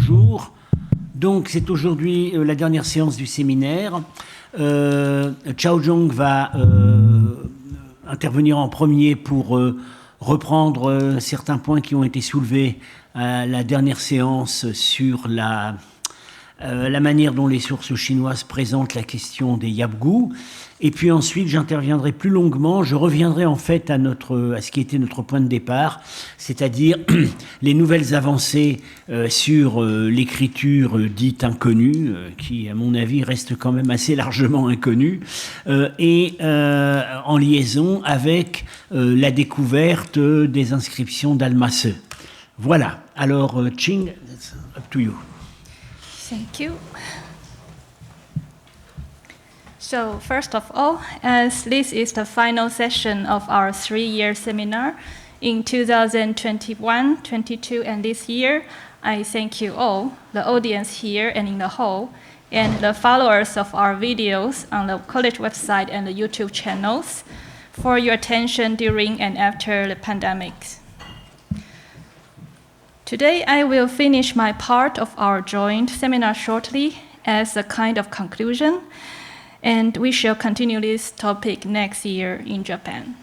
bonjour. Donc c'est aujourd'hui la dernière séance du séminaire. Chao Zhong va intervenir en premier pour reprendre certains points qui ont été soulevés à la dernière séance sur la manière dont les sources chinoises présentent la question des Yabgou. Et puis ensuite, j'interviendrai plus longuement. Je reviendrai en fait à ce qui était notre point de départ, c'est-à-dire les nouvelles avancées sur l'écriture dite inconnue, qui, à mon avis, reste quand même assez largement inconnue, et en liaison avec la découverte des inscriptions d'Almase. Voilà. Alors, Qing, it's up to you. Thank you. So first of all, as this is the final session of our 3-year seminar in 2021, 22, and this year, I thank you all, the audience here and in the hall, and the followers of our videos on the college website and the YouTube channels for your attention during and after the pandemic. Today, I will finish my part of our joint seminar shortly as a kind of conclusion, and we shall continue this topic next year in Japan.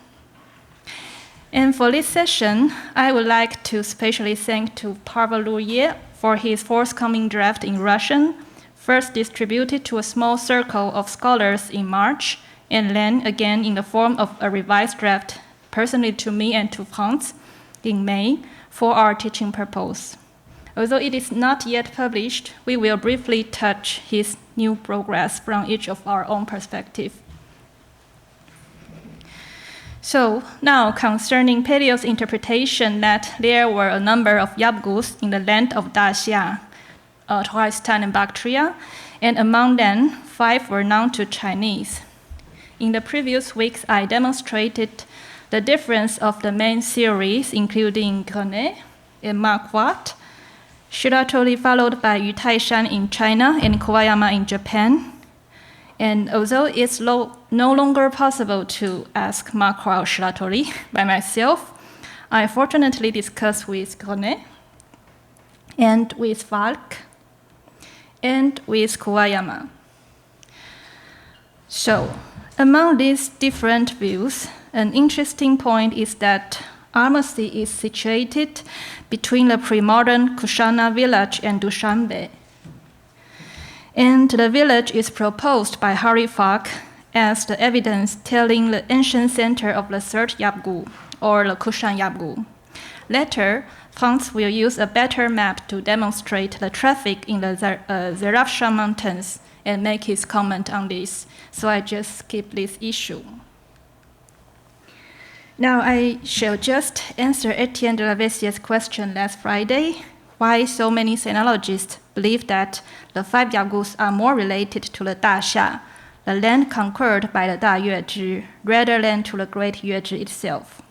And for this session, I would like to specially thank to Pavel Luye for his forthcoming draft in Russian, first distributed to a small circle of scholars in March, and then again in the form of a revised draft personally to me and to Franz in May for our teaching purpose. Although it is not yet published, we will briefly touch his new progress from each of our own perspective. So now concerning Peleo's interpretation that there were a number of Yabgus in the land of Daxia, Turkestan and Bactria, and among them 5 were known to Chinese. In the previous weeks, I demonstrated the difference of the main theories, including Grenet and Marquardt, Shiratori followed by Yu Taishan in China and Kawayama in Japan. And although it's no longer possible to ask Marquardt or Shiratori by myself, I fortunately discussed with Grenet and with Falk and with Kawayama. So, among these different views, an interesting point is that Almaty is situated between the pre-modern Kushana village and Dushanbe. And the village is proposed by Harry Falk as the evidence telling the ancient center of the third Yabgu, or the Kushan Yabgu. Later, Franz will use a better map to demonstrate the traffic in the Zarafshan Mountains and make his comment on this, so I just skip this issue. Now I shall just answer Etienne de la Vessier's question last Friday, why so many sinologists believe that the 5 Yabgus are more related to the Daxia, the land conquered by the Da Yuezhi, rather than to the Great Yuezhi itself.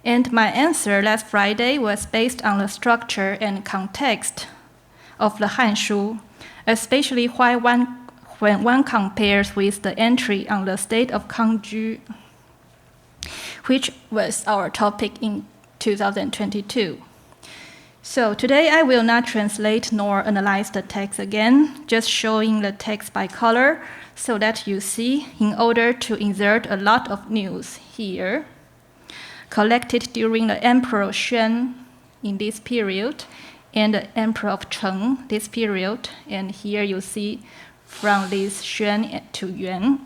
And my answer last Friday was based on the structure and context of the Hanshu, especially when one compares with the entry on the state of Kangju, which was our topic in 2022. So today I will not translate nor analyze the text again, just showing the text by color so that you see in order to insert a lot of news here, collected during the Emperor Xuan in this period and the Emperor of Cheng this period, and here you see from this Xuan to Yuan.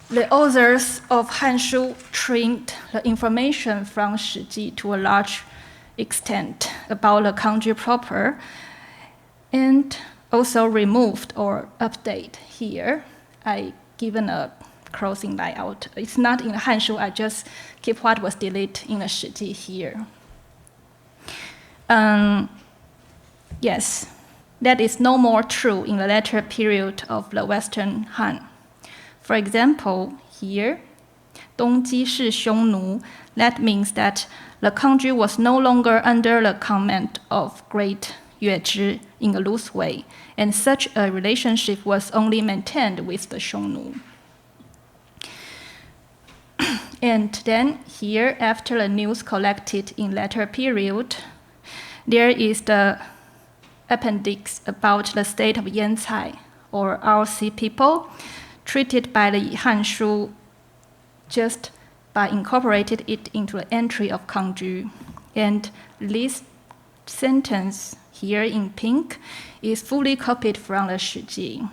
The authors of Hanshu trimmed the information from Shiji to a large extent about the country proper, and also removed or update here. I given a crossing layout. It's not in the Hanshu, I just keep what was deleted in the Shiji here. Yes, that is no more true in the later period of the Western Han. For example, here, Dongji Shi Xiongnu, that means that the country was no longer under the command of Great Yuezhi in a loose way, and such a relationship was only maintained with the Xiongnu. And then here, after the news collected in later period, there is the appendix about the state of Yancai, or RC people, treated by the Hanshu just by incorporated it into the entry of Kangju. And this sentence here in pink is fully copied from the Shiji.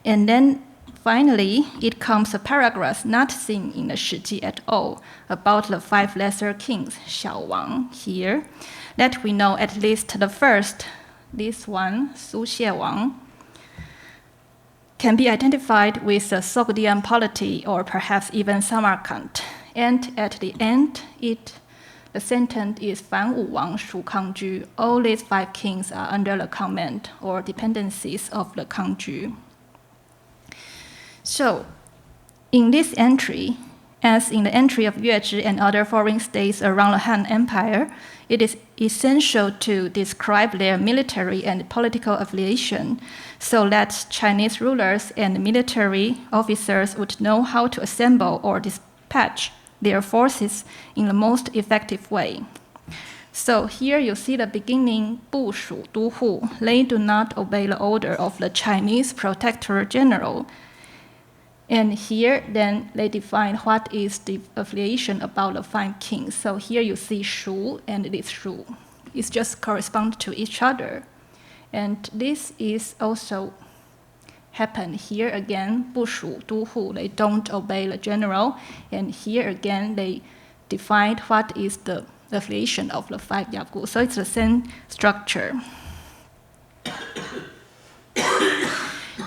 And then finally, it comes a paragraph not seen in the Shiji at all about the 5 lesser kings, Xiao Wang, here, that we know at least the first, this one, Su Xie Wang, can be identified with the Sogdian polity or perhaps even Samarkand. And at the end, the sentence is Fan Wu Wang Shu Kangju. All these 5 kings are under the command or dependencies of the Kangju. So, in this entry, as in the entry of Yuezhi and other foreign states around the Han Empire, it is essential to describe their military and political affiliation so that Chinese rulers and military officers would know how to assemble or dispatch their forces in the most effective way. So here you see the beginning, 部署都护, they do not obey the order of the Chinese protector general. And here, then, they define what is the affiliation about the 5 kings. So here you see Shu and this Shu. It just corresponds to each other. And this is also happen here again, 部署都护, they don't obey the general. And here again, they define what is the affiliation of the 5 Yagu. So it's the same structure.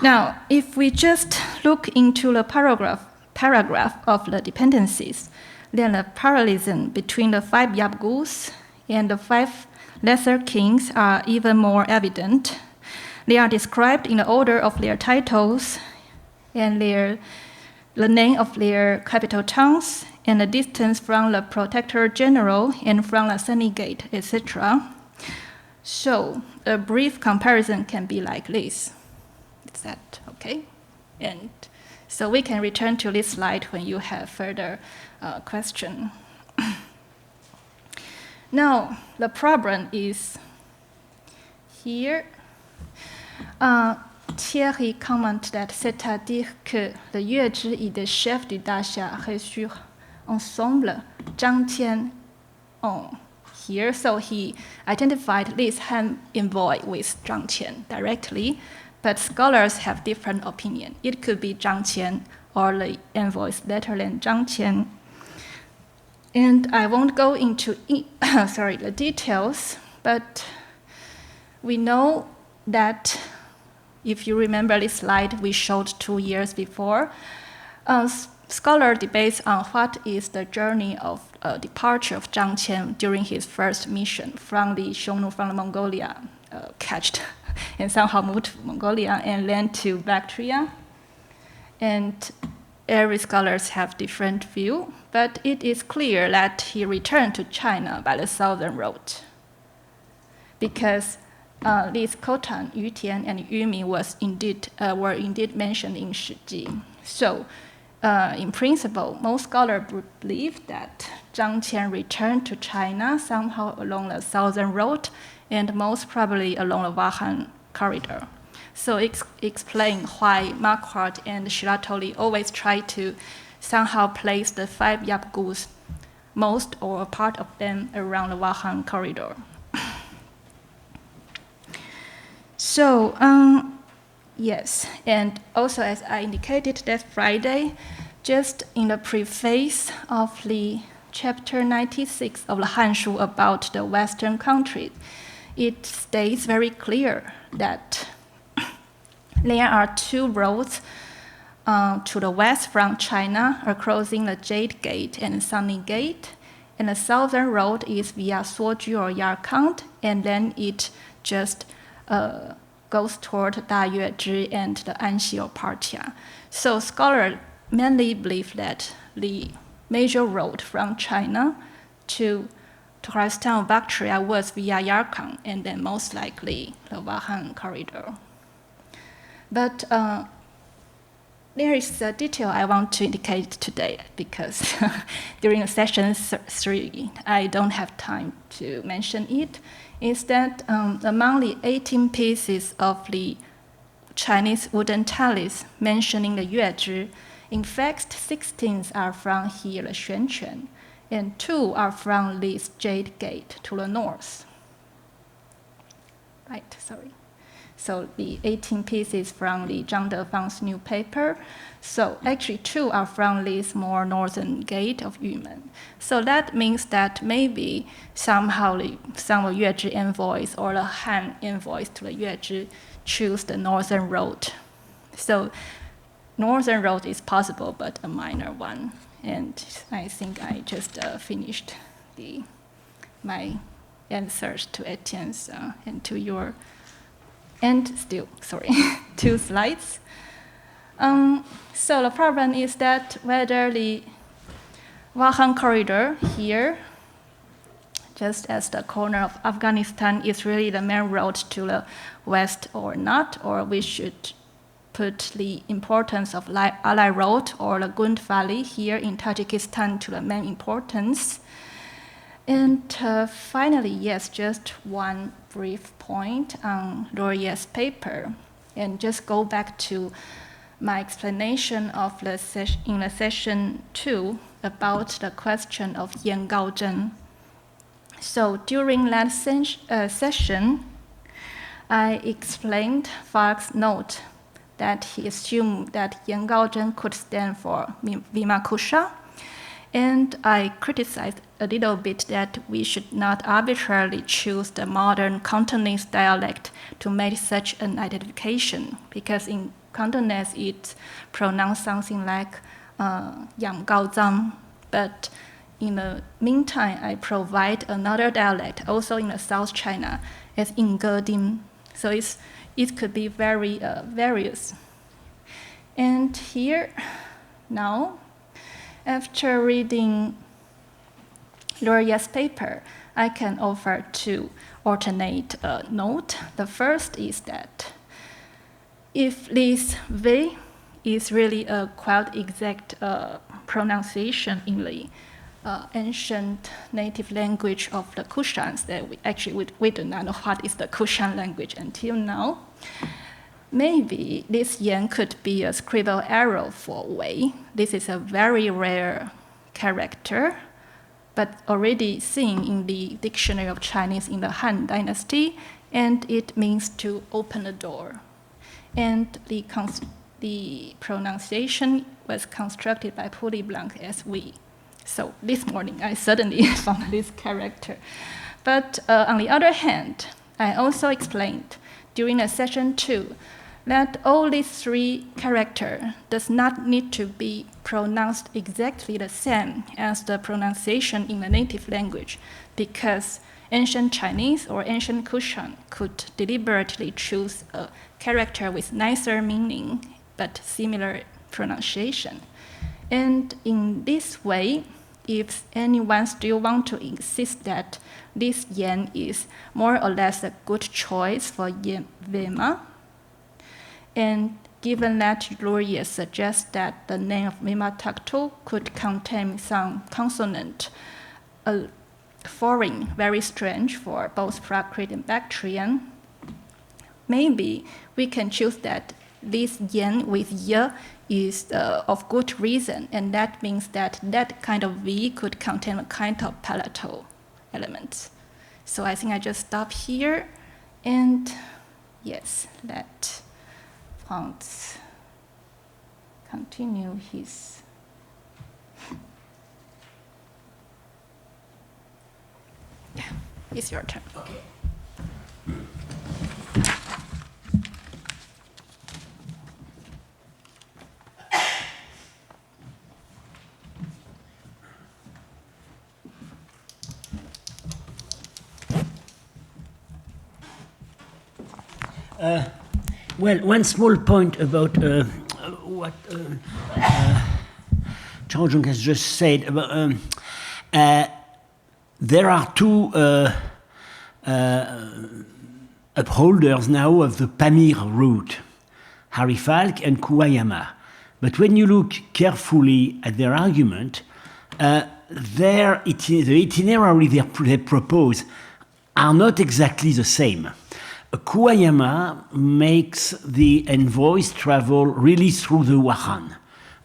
Now, if we just look into the paragraph of the dependencies, then the parallelism between the 5 Yabgus and the 5 lesser kings are even more evident. They are described in the order of their titles and the name of their capital towns and the distance from the protector general and from the Sunny Gate, etc. So a brief comparison can be like this. Is that okay? And so we can return to this slide when you have further question. Now, the problem is here. Thierry commented that c'est-à-dire que le Yuezhi et le chef du Daxia reçurent ensemble Zhang Qian here. So he identified this Han envoy with Zhang Qian directly. But scholars have different opinion. It could be Zhang Qian or the envoy's later than Zhang Qian. And I won't go into the details, but we know that if you remember this slide we showed 2 years before, scholar debates on what is the journey of departure of Zhang Qian during his first mission from the Xiongnu, from the Mongolia, catched and somehow moved to Mongolia and then to Bactria. And every scholars have different view, but it is clear that he returned to China by the southern road, because these Khotan, Yutian, and Yumi were indeed mentioned in Shiji. So, in principle, most scholars believe that Zhang Qian returned to China somehow along the southern road, and most probably along the Wahan corridor. So it explains why Marquardt and Shiratori always try to somehow place the 5 Yabgus, most or a part of them, around the Wahan corridor. So, yes, and also as I indicated that Friday, just in the preface of the chapter 96 of the Hanshu about the Western countries, it states very clear that there are 2 roads to the west from China, crossing the Jade Gate and Sunny Gate, and the southern road is via Suoju or Yarkand, and then it just goes toward Dayuezhi and the Anxi or Partia. So scholars mainly believe that the major road from China to Turkestan or Bactria was via Yarkand, and then most likely the Wahan corridor. But there is a detail I want to indicate today because during session 3, I don't have time to mention it, is that among the 18 pieces of the Chinese wooden tallies mentioning the Yuezhi, in fact, 16 are from here, the Xuanquan, and 2 are from this Jade Gate to the north. Right, sorry. So the 18 pieces from the Zhang Defang's new paper. So actually 2 are from this more northern gate of Yumen. So that means that maybe somehow some of Yuezhi envoys or the Han envoys to the Yuezhi choose the northern road. So northern road is possible, but a minor one. And I think I just finished my answers to Etienne's and to your, and still, sorry, 2 slides. So the problem is that whether the Vahan corridor here, just as the corner of Afghanistan, is really the main road to the west or not, or we should put the importance of Alai Road or the Gund Valley here in Tajikistan to the main importance. And finally, yes, just one brief point on Laurier's paper, and just go back to my explanation of in the session 2 about the question of Yan Gaozhen. So during that session, I explained Falk's note that he assumed that Yan Gaozhen could stand for Vimakusha, and I criticized a little bit that we should not arbitrarily choose the modern Cantonese dialect to make such an identification, because in Cantonese it's pronounced something like Yang Gaozang, but in the meantime I provide another dialect also in the South China as Ingedim, so it could be very various. And here now, after reading Laurier's paper, I can offer 2 alternate notes. The first is that if this V is really a quite exact pronunciation in the ancient native language of the Kushans, that we do not know what is the Kushan language until now, maybe this yan could be a scribal error for Wei. This is a very rare character, but already seen in the Dictionary of Chinese in the Han Dynasty, and it means to open the door. And the pronunciation was constructed by Pouilly-Blanc as we. So this morning I suddenly found this character. But on the other hand, I also explained during the session 2 that all these 3 characters does not need to be pronounced exactly the same as the pronunciation in the native language, because ancient Chinese or ancient Kushan could deliberately choose a character with nicer meaning but similar pronunciation. And in this way, if anyone still want to insist that this yan is more or less a good choice for Vema, and given that Laurier suggests that the name of Vema Takhto could contain some consonant, foreign, very strange for both Prakrit and Bactrian, maybe we can choose that this yan with y is of good reason, and that means that that kind of V could contain a kind of palatal element. So I think I just stop here, and yes, let Franz continue his. Yeah, it's your turn. Okay. Well, one small point about what Zhao Zhong has just said. About, there are 2 upholders now of the Pamir route, Harry Falk and Kuwayama. But when you look carefully at their argument, the itinerary they propose are not exactly the same. Kuwayama makes the envoys travel really through the Wakhan.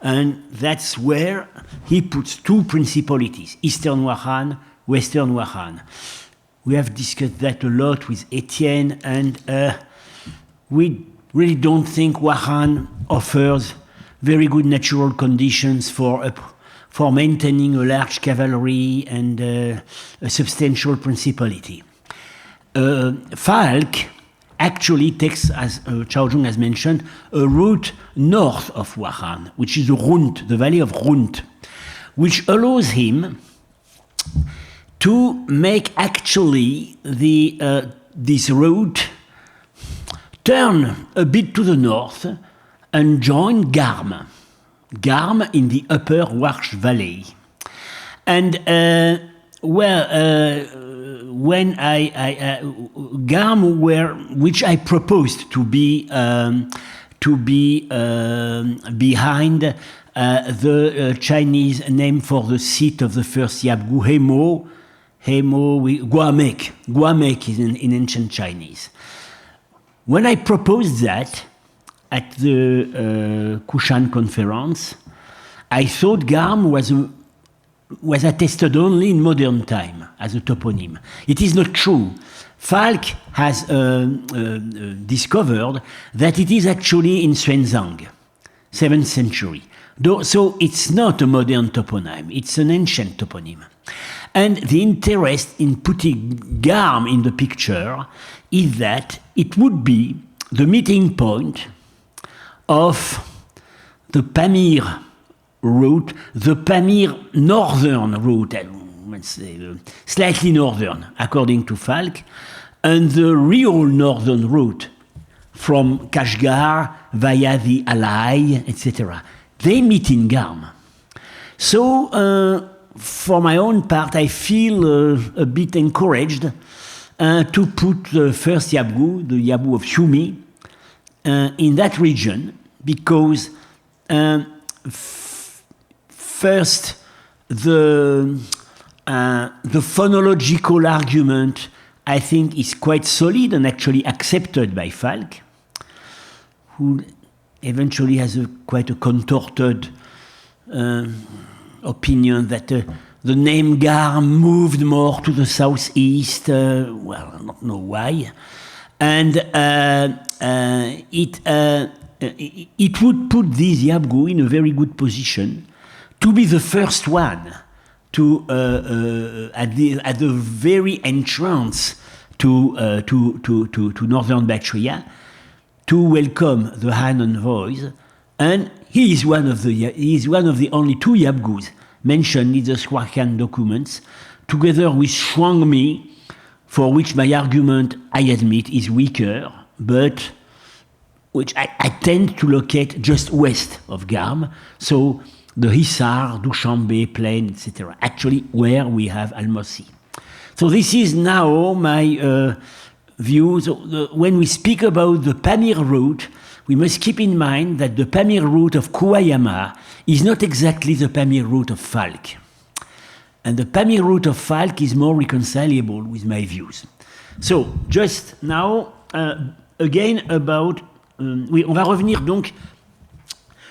And that's where he puts two principalities, Eastern Wakhan, Western Wakhan. We have discussed that a lot with Etienne, and we really don't think Wakhan offers very good natural conditions for maintaining a large cavalry and a substantial principality. Falk actually takes, as Chaozhong has mentioned, a route north of Wakhan, which is the Runt, the valley of Runt, which allows him to make actually this route turn a bit to the north and join Garm in the upper Warsh Valley. And when Garm, which I proposed to be behind the Chinese name for the seat of the first Yabgu, Guamek is in ancient Chinese. When I proposed that at the Kushan conference, I thought Garm was attested only in modern time as a toponym. It is not true. Falk has discovered that it is actually in Xuanzang, 7th century. So it's not a modern toponym, it's an ancient toponym. And the interest in putting Garm in the picture is that it would be the meeting point of the Pamir route, the Pamir northern route, let's say slightly northern, according to Falk, and the real northern route from Kashgar via the Alai, etc. They meet in Garm. So, for my own part, I feel a bit encouraged to put the first Yabgu, the Yabgu of Xiumi, in that region, because first, the phonological argument, I think, is quite solid and actually accepted by Falk, who eventually has quite a contorted opinion that the name Garm moved more to the southeast. Well, I don't know why. And it would put these Yabgu in a very good position to be the first one to at the very entrance to northern Bactria to welcome the Han envoys, and he is one of the only two Yabgus mentioned in the Shuanghan documents, together with Shuangmi, for which my argument, I admit, is weaker, but which I tend to locate just west of Garm, so the Hissar, Dushanbe plain, etc., actually where we have Almosi. So this is now my view. So when we speak about the Pamir route, we must keep in mind that the Pamir route of Kuwayama is not exactly the Pamir route of Falk. And the Pamir route of Falk is more reconcilable with my views. So, just now, again about... on va revenir donc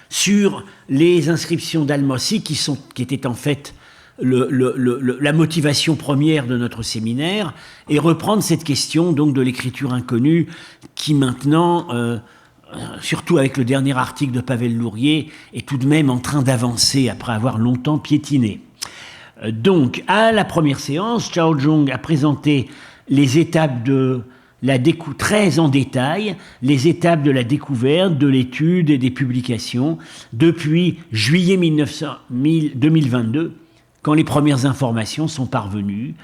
sur les inscriptions d'Almosi qui étaient en fait la motivation première de notre séminaire, et reprendre cette question donc de l'écriture inconnue qui maintenant... surtout avec le dernier article de Pavel Lourier, est tout de même en train d'avancer après avoir longtemps piétiné. Donc, à la première séance, Chaozhong a présenté les étapes de la très en détail, les étapes de la découverte, de l'étude et des publications depuis juillet 2022, quand les premières informations sont parvenues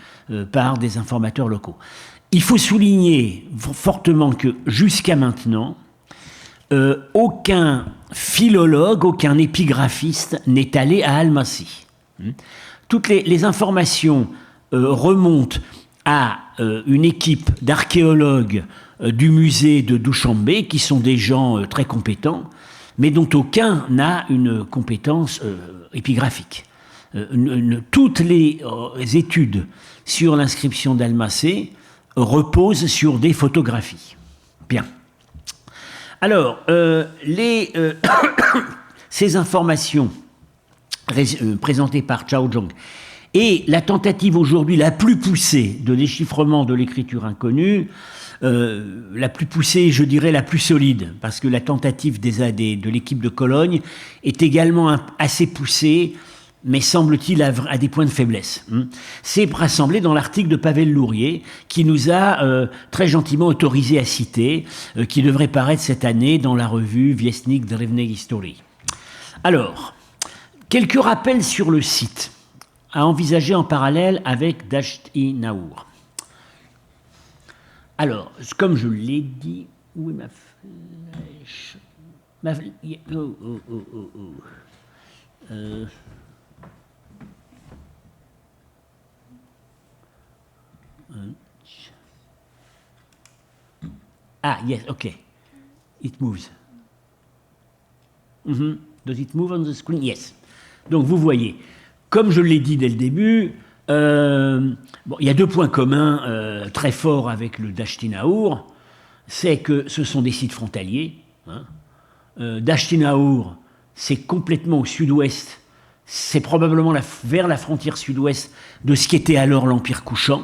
par des informateurs locaux. Il faut souligner fortement que jusqu'à maintenant, aucun philologue, aucun épigraphiste n'est allé à Almasi. Toutes les informations remontent à une équipe d'archéologues du musée de Dushanbe, qui sont des gens très compétents, mais dont aucun n'a une compétence épigraphique. Toutes les études sur l'inscription d'Almacé reposent sur des photographies. Bien. Alors, ces informations présentées par Chao Zhong et la tentative aujourd'hui la plus poussée de déchiffrement de l'écriture inconnue, la plus poussée, je dirais la plus solide, parce que la tentative de l'équipe de Cologne est également assez poussée, mais semble-t-il à des points de faiblesse. C'est rassemblé dans l'article de Pavel Lourier, qui nous a très gentiment autorisé à citer, qui devrait paraître cette année dans la revue Viestnik Drevnej Historii. Alors, quelques rappels sur le site, à envisager en parallèle avec Dashti Naour. Alors, comme je l'ai dit, où est ma flèche Ah, yes, okay. It moves. Does it move on the screen? Yes. Donc, vous voyez, comme je l'ai dit dès le début, il y a deux points communs très forts avec le Dashti Naour. C'est que ce sont des sites frontaliers. Dashti Naour, c'est complètement au sud-ouest. C'est probablement vers la frontière sud-ouest de ce qui était alors l'Empire couchant.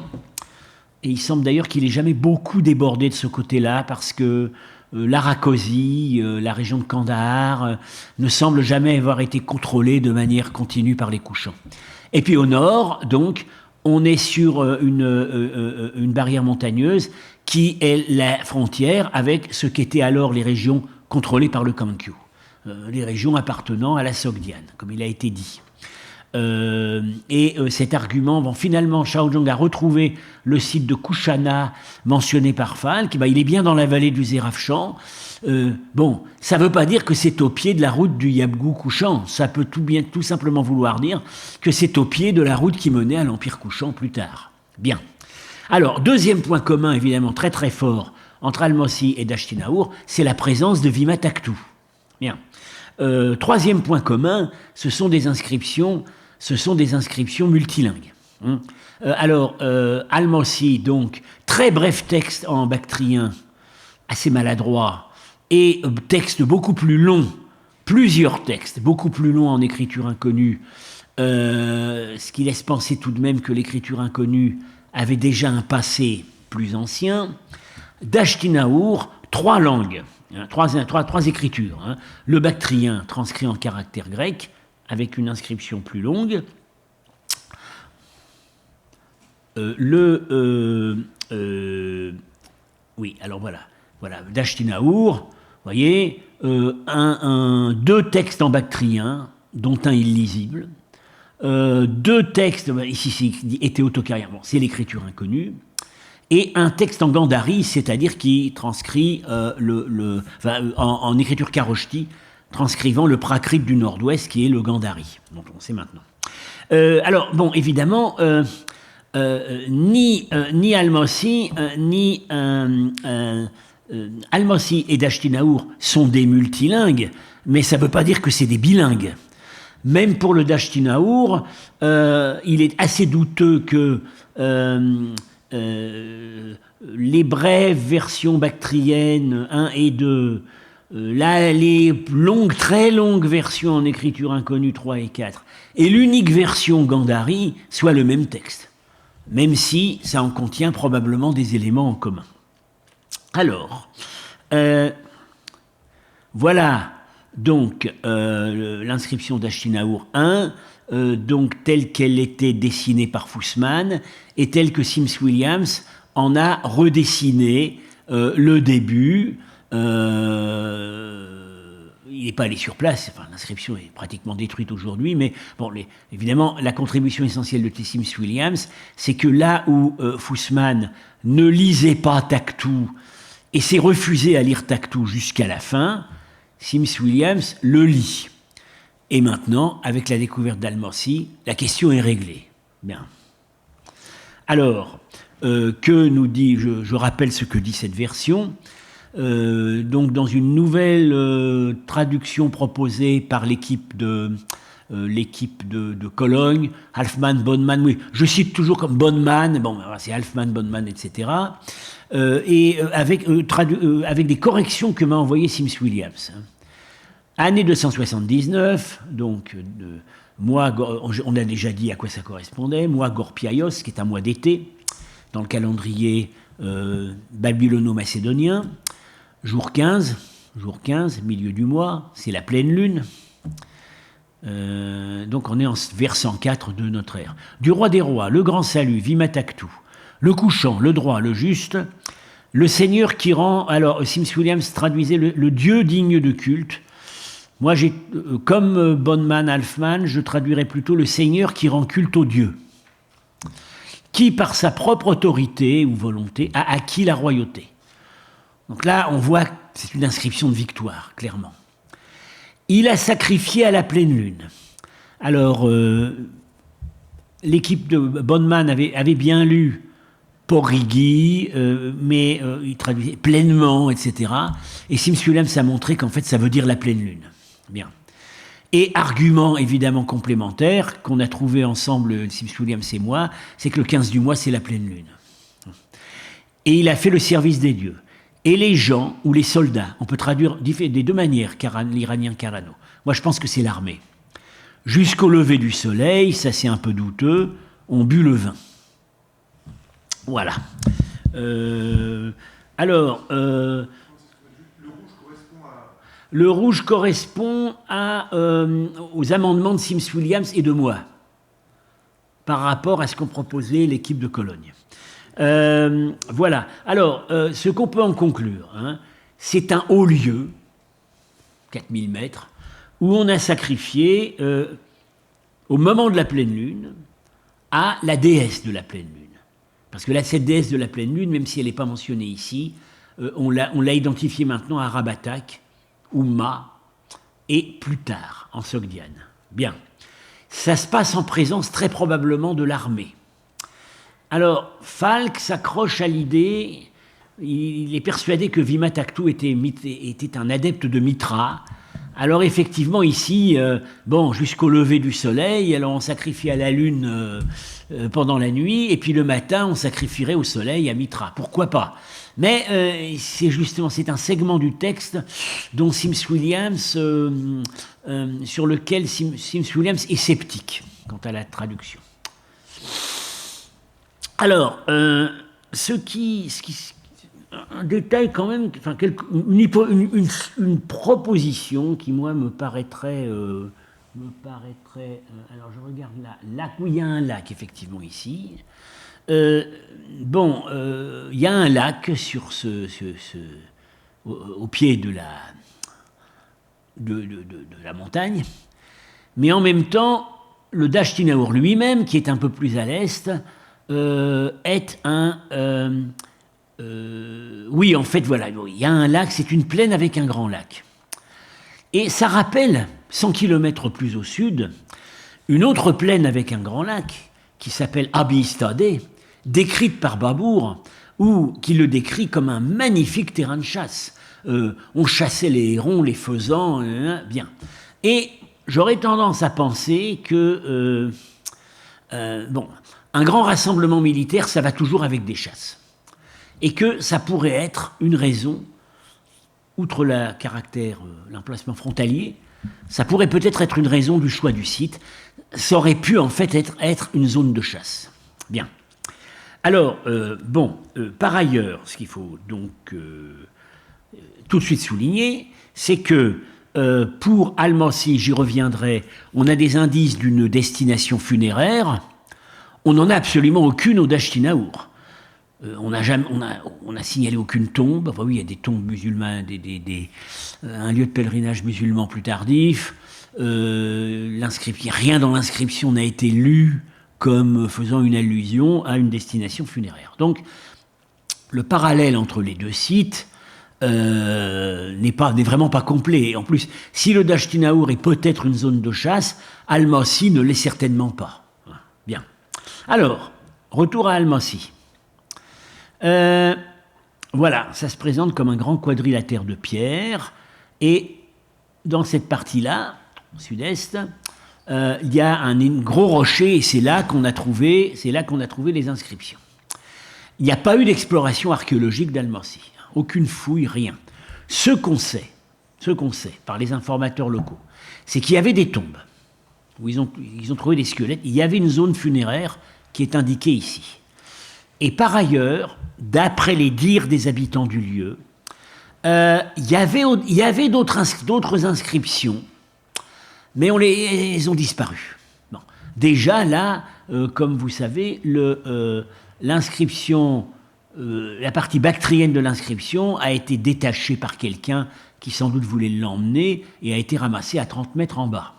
Et il semble d'ailleurs qu'il n'ait jamais beaucoup débordé de ce côté-là, parce que l'Arakosi, la région de Kandahar, ne semble jamais avoir été contrôlée de manière continue par les couchants. Et puis au nord, donc, on est sur une barrière montagneuse qui est la frontière avec ce qu'étaient alors les régions contrôlées par le Kankyu, les régions appartenant à la Sogdiane, comme il a été dit. Cet argument, finalement, Chao Zhong a retrouvé le site de Kushana mentionné par Falk. Il est bien dans la vallée du Zérafchan. Ça ne veut pas dire que c'est au pied de la route du Yabgou-Kushan. Ça peut tout simplement vouloir dire que c'est au pied de la route qui menait à l'Empire Kushan plus tard. Bien. Alors, deuxième point commun, évidemment, très très fort entre Almasi et Dashti Naour, c'est la présence de Vima Takhtou. Bien. Troisième point commun, ce sont des inscriptions multilingues. Almasi, donc, très bref texte en bactrien, assez maladroit, et texte beaucoup plus long, plusieurs textes beaucoup plus longs en écriture inconnue, ce qui laisse penser tout de même que l'écriture inconnue avait déjà un passé plus ancien. Dashti Naour, trois langues, trois écritures. Le bactrien transcrit en caractère grec, avec une inscription plus longue. Oui, alors voilà, Dashti Naour, vous voyez, deux textes en bactrien, dont un illisible, deux textes, ici c'est Éthéotocarien, c'est l'écriture inconnue, et un texte en Gandhari, c'est-à-dire qui transcrit en écriture kharoshti, transcrivant le Prakrit du Nord-Ouest, qui est le Gandhari, dont on sait maintenant. Évidemment, ni Almasi, Almasi et Dashti Naour sont des multilingues, mais ça ne veut pas dire que c'est des bilingues. Même pour le Dashti Naour, il est assez douteux que les brèves versions bactriennes 1 et 2, les très longues versions en écriture inconnue 3 et 4, et l'unique version Gandhari soient le même texte, même si ça en contient probablement des éléments en commun. Alors, voilà donc l'inscription Dashti Naour 1, donc telle qu'elle était dessinée par Fussman, et telle que Sims Williams en a redessiné le début. Il n'est pas allé sur place, l'inscription est pratiquement détruite aujourd'hui, mais évidemment, la contribution essentielle de Sims Williams, c'est que là où Fussman ne lisait pas Takhtou et s'est refusé à lire Takhtou jusqu'à la fin, Sims Williams le lit. Et maintenant, avec la découverte d'Almasi, la question est réglée. Bien. Alors, que nous dit, je rappelle ce que dit cette version. donc dans une nouvelle traduction proposée par l'équipe de Cologne, Halfmann, Bonnemann, oui, je cite toujours comme Bonnemann, bon, c'est Halfmann, Bonnemann, etc. Avec des corrections que m'a envoyé Sims Williams. Année 279, donc mois, on a déjà dit à quoi ça correspondait, mois Gorpiaios, qui est un mois d'été, dans le calendrier babylono-macédonien, jour 15, milieu du mois, c'est la pleine lune. Donc on est en vers 104 de notre ère. Du roi des rois, le grand salut, Vimataktu, le couchant, le droit, le juste, le Seigneur qui rend, alors Sims Williams traduisait le Dieu digne de culte. Moi, comme Bonnemann, Halfmann, je traduirais plutôt le Seigneur qui rend culte au Dieu, qui par sa propre autorité ou volonté a acquis la royauté. Donc là, on voit que c'est une inscription de victoire, clairement. Il a sacrifié à la pleine lune. Alors, l'équipe de Bonnemann avait bien lu Porrigi, mais il traduisait pleinement, etc. Et Sims Williams a montré qu'en fait, ça veut dire la pleine lune. Bien. Et argument évidemment complémentaire qu'on a trouvé ensemble, Sims Williams et moi, c'est que le 15 du mois, c'est la pleine lune. Et il a fait le service des dieux. Et les gens, ou les soldats, on peut traduire des deux manières, l'Iranien Carano. Moi, je pense que c'est l'armée. Jusqu'au lever du soleil, ça c'est un peu douteux, on but le vin. Voilà. Alors, le rouge correspond aux amendements de Sims Williams et de moi, par rapport à ce qu'ont proposé l'équipe de Cologne. Voilà. Alors, ce qu'on peut en conclure, c'est un haut lieu, 4000 mètres, où on a sacrifié, au moment de la pleine lune, à la déesse de la pleine lune. Parce que là, cette déesse de la pleine lune, même si elle n'est pas mentionnée ici, on l'a identifiée maintenant à Rabatak, ou Ma, et plus tard, en Sogdiane. Bien. Ça se passe en présence très probablement de l'armée. Alors, Falk s'accroche à l'idée, il est persuadé que Vimataktu était un adepte de Mitra. Alors effectivement, ici, jusqu'au lever du soleil, alors on sacrifie à la lune pendant la nuit, et puis le matin, on sacrifierait au soleil à Mitra. Pourquoi pas? Mais c'est un segment du texte dont Sims Williams, sur lequel Sims Williams est sceptique quant à la traduction. Alors, un détail quand même, enfin, une proposition qui, moi, me paraîtrait alors, je regarde là, oui, il y a un lac, effectivement, ici. Il y a un lac sur au pied de la montagne, mais en même temps, le Dashtinaur lui-même, qui est un peu plus à l'est, est un... oui, en fait, voilà, il y a un lac, c'est une plaine avec un grand lac. Et ça rappelle, 100 km plus au sud, une autre plaine avec un grand lac, qui s'appelle Abistadé, décrite par Babour, ou qui le décrit comme un magnifique terrain de chasse. On chassait les hérons, les faisans, bien. Et j'aurais tendance à penser que... un grand rassemblement militaire, ça va toujours avec des chasses. Et que ça pourrait être une raison, outre l'emplacement frontalier, ça pourrait peut-être être une raison du choix du site. Ça aurait pu en fait être une zone de chasse. Bien. Alors, par ailleurs, ce qu'il faut donc tout de suite souligner, c'est que pour Almansi, j'y reviendrai, on a des indices d'une destination funéraire. On n'en a absolument aucune au Dashtinaour. On a signalé aucune tombe. Enfin, oui, il y a des tombes musulmanes, un lieu de pèlerinage musulman plus tardif. Rien dans l'inscription n'a été lu comme faisant une allusion à une destination funéraire. Donc, le parallèle entre les deux sites n'est vraiment pas complet. En plus, si le Dashtinaour est peut-être une zone de chasse, Almansi ne l'est certainement pas. Bien. Alors, retour à Almansi. voilà, ça se présente comme un grand quadrilatère de pierre, et dans cette partie-là, au sud-est, il y a un gros rocher, et c'est là qu'on a trouvé les inscriptions. Il n'y a pas eu d'exploration archéologique d'Al-Mossi, aucune fouille, rien. Ce qu'on sait par les informateurs locaux, c'est qu'il y avait des tombes où ils ont trouvé des squelettes. Il y avait une zone funéraire qui est indiquée ici. Et par ailleurs, d'après les dires des habitants du lieu, il y avait d'autres inscriptions, mais elles ont disparu. Bon. Déjà là, comme vous savez, l'inscription, la partie bactrienne de l'inscription a été détachée par quelqu'un qui sans doute voulait l'emmener et a été ramassée à 30 mètres en bas.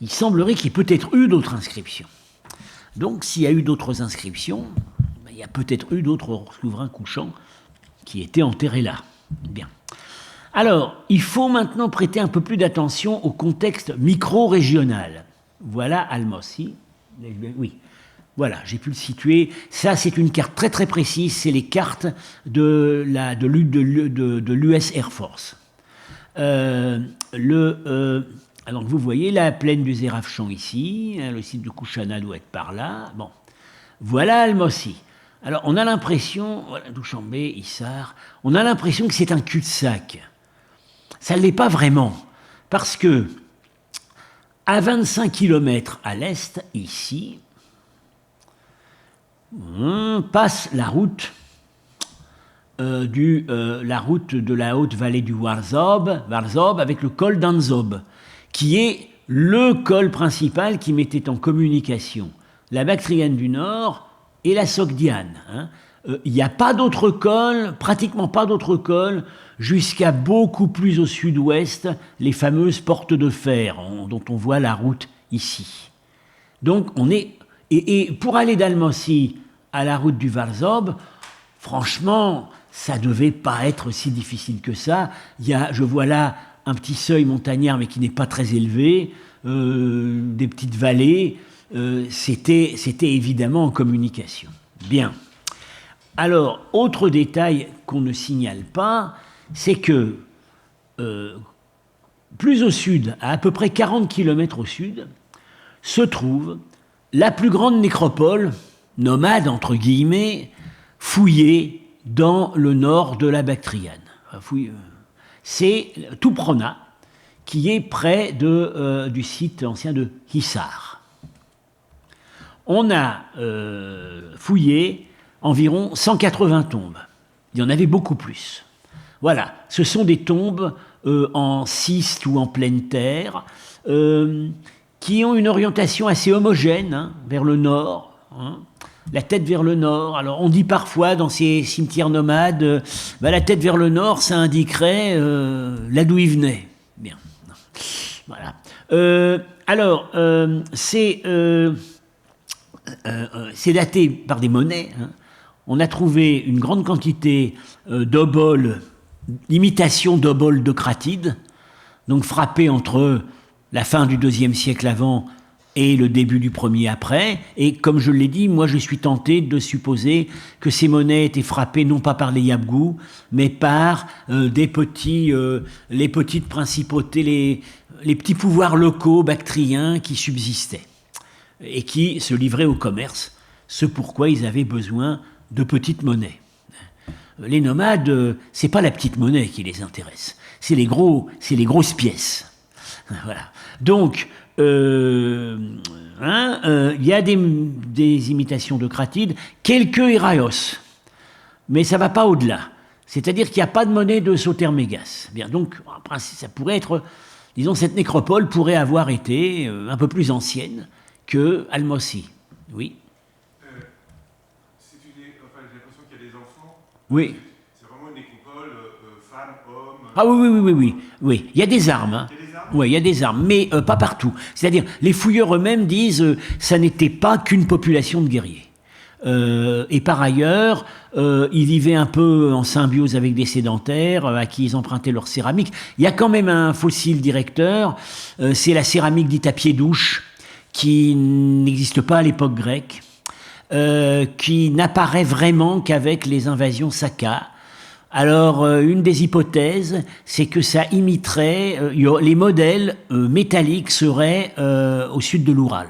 Il semblerait qu'il y ait peut-être eu d'autres inscriptions. Donc s'il y a eu d'autres inscriptions, il y a peut-être eu d'autres souverains couchants qui étaient enterrés là. Bien. Alors, il faut maintenant prêter un peu plus d'attention au contexte micro-régional. Voilà Al-Mossi. Oui. Voilà, j'ai pu le situer. Ça, c'est une carte très très précise. C'est les cartes de l'US Air Force. Alors, vous voyez la plaine du Zérafchan ici. Le site de Kouchana doit être par là. Bon. Voilà Al-Mossi. Alors, on a l'impression, voilà, Douchambé, Issar, on a l'impression que c'est un cul-de-sac. Ça ne l'est pas vraiment. Parce que, à 25 km à l'est, ici, on passe la route de la haute vallée du Warzob avec le col d'Anzob, qui est le col principal qui mettait en communication la Bactriane du Nord et la Sogdiane. Il n'y a pas d'autre col, pratiquement pas d'autre col, jusqu'à beaucoup plus au sud-ouest, les fameuses portes de fer, dont on voit la route ici. Donc on est... Et pour aller d'Al-Mossi à la route du Varzob, franchement, ça ne devait pas être si difficile que ça. Je vois là un petit seuil montagnard, mais qui n'est pas très élevé, des petites vallées. C'était évidemment en communication. Bien. Alors, autre détail qu'on ne signale pas, c'est que plus au sud, à peu près 40 km au sud, se trouve la plus grande nécropole, nomade entre guillemets, fouillée dans le nord de la Bactriane. C'est Tuprona, qui est près du site ancien de Hissar. On a fouillé environ 180 tombes. Il y en avait beaucoup plus. Voilà, ce sont des tombes en schiste ou en pleine terre, qui ont une orientation assez homogène, vers le nord, la tête vers le nord. Alors on dit parfois dans ces cimetières nomades, la tête vers le nord, ça indiquerait là d'où il venait. Bien. Voilà. C'est daté par des monnaies. On a trouvé une grande quantité d'oboles, d'imitations d'oboles de Cratide, donc frappées entre la fin du IIe siècle avant et le début du premier après. Et comme je l'ai dit, moi je suis tenté de supposer que ces monnaies étaient frappées non pas par les Yabgous, mais par les petites principautés, les petits pouvoirs locaux bactriens qui subsistaient et qui se livraient au commerce, ce pourquoi ils avaient besoin de petites monnaies. Les nomades, c'est pas la petite monnaie qui les intéresse, c'est les grosses pièces. Voilà. Donc, il y a des imitations de Cratide, quelques Héraios, mais ça va pas au-delà. C'est-à-dire qu'il n'y a pas de monnaie de Sautermégas. Bien, donc, ça pourrait être, disons, cette nécropole pourrait avoir été un peu plus ancienne que Al-Mossi. Oui. J'ai l'impression qu'il y a des enfants. Oui. C'est vraiment une nécropole, femmes, hommes. Ah oui. Il y a des armes. Il y a des armes. Oui, il y a des armes, mais pas partout. C'est-à-dire, les fouilleurs eux-mêmes disent ça n'était pas qu'une population de guerriers. Et par ailleurs, ils vivaient un peu en symbiose avec des sédentaires à qui ils empruntaient leur céramique. Il y a quand même un fossile directeur, c'est la céramique dite à pied douche, qui n'existe pas à l'époque grecque, qui n'apparaît vraiment qu'avec les invasions Saka. Alors, une des hypothèses, c'est que ça imiterait, les modèles métalliques seraient au sud de l'Oural,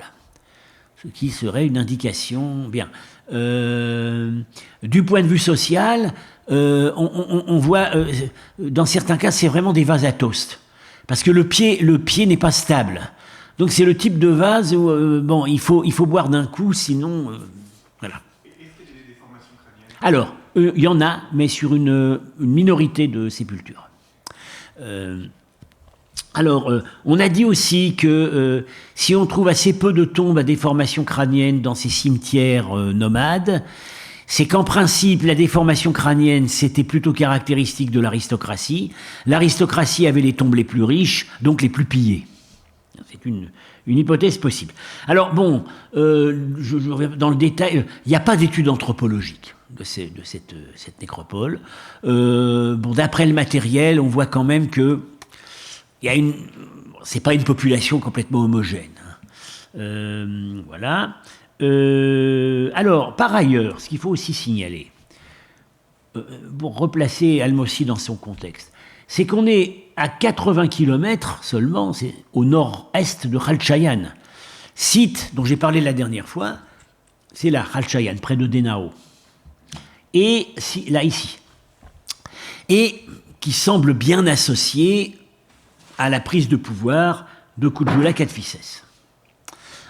ce qui serait une indication. Bien. Du point de vue social, on voit, dans certains cas, c'est vraiment des vases à toast, parce que le pied n'est pas stable. Donc c'est le type de vase où bon, il faut boire d'un coup, sinon, voilà. Est-ce qu'il y a des déformations crâniennes? Alors, il y en a, mais sur une minorité de sépultures. Alors, on a dit aussi que si on trouve assez peu de tombes à déformation crânienne dans ces cimetières nomades, c'est qu'en principe, la déformation crânienne, c'était plutôt caractéristique de l'aristocratie. L'aristocratie avait les tombes les plus riches, donc les plus pillées. C'est une hypothèse possible. Alors bon, je reviens dans le détail, il n'y a pas d'études anthropologiques de cette nécropole. Bon, d'après le matériel, on voit quand même que c'est pas une population complètement homogène. Voilà. Alors, par ailleurs, ce qu'il faut aussi signaler, pour replacer Al-Mossi dans son contexte, c'est qu'on est à 80 km seulement, c'est au nord-est de Khalchayan. Site dont j'ai parlé la dernière fois, c'est là, Khalchayan, près de Denao. Et là, ici. Et qui semble bien associé à la prise de pouvoir de Kujula Kadphises.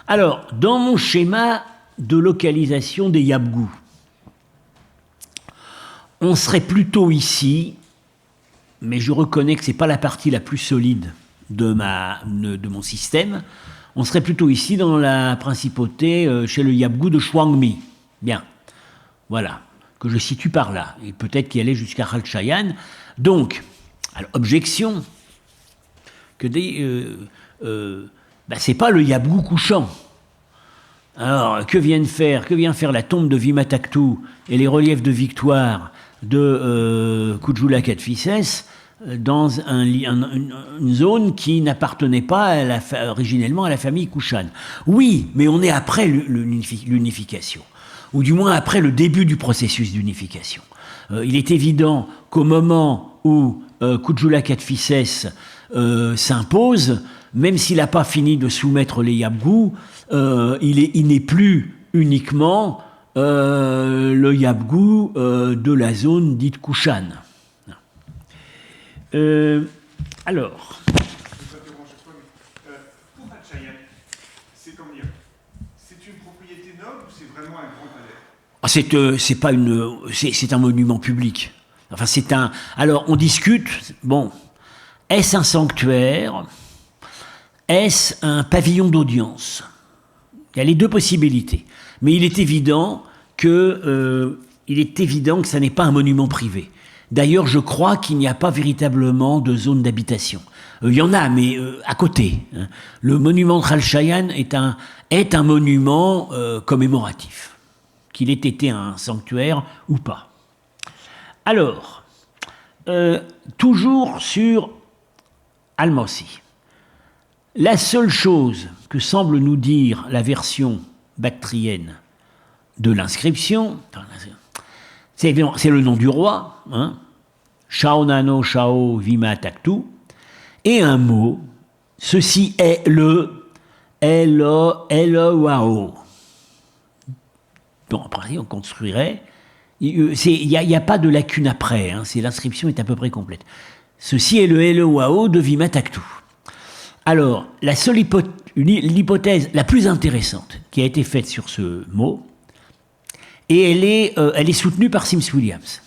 Alors, dans mon schéma de localisation des Yabgou, on serait plutôt ici, mais je reconnais que ce n'est pas la partie la plus solide de mon système. On serait plutôt ici dans la principauté chez le Yabgou de Chouangmi. Bien, voilà, que je situe par là. Et peut-être qu'il allait jusqu'à Khalchayan. Donc, alors, objection, que c'est pas le Yabgou couchant. Alors, que vient faire la tombe de Vimataktu et les reliefs de victoire de Kujula Kadphises dans une zone qui n'appartenait pas originellement à la famille Kushan. Oui, mais on est après l'unification, ou du moins après le début du processus d'unification. Il est évident qu'au moment où Kujula Kadphises s'impose, même s'il n'a pas fini de soumettre les Yabgou, il n'est plus uniquement le Yabgou de la zone dite Kushan. Alors. Pour Khalchayan, c'est une propriété noble ou c'est vraiment un grand palais? C'est un monument public. Enfin, alors, on discute. Bon, est-ce un sanctuaire? Est-ce un pavillon d'audience? Il y a les deux possibilités. Mais il est évident que ça n'est pas un monument privé. D'ailleurs, je crois qu'il n'y a pas véritablement de zone d'habitation. Il y en a, mais à côté. Hein. Le monument de Khalchayan est un monument commémoratif. Qu'il ait été un sanctuaire ou pas. Alors, toujours sur Al-Mossi. La seule chose que semble nous dire la version bactrienne de l'inscription, c'est le nom du roi, hein, Shaonano Shao Vimataktu, et un mot, ceci est le Elohao. Bon, après, on construirait. Il n'y a pas de lacune après, hein, l'inscription est à peu près complète. Ceci est le Elohao de Vimataktu. Alors, la seule l'hypothèse la plus intéressante qui a été faite sur ce mot, et elle est soutenue par Sims Williams,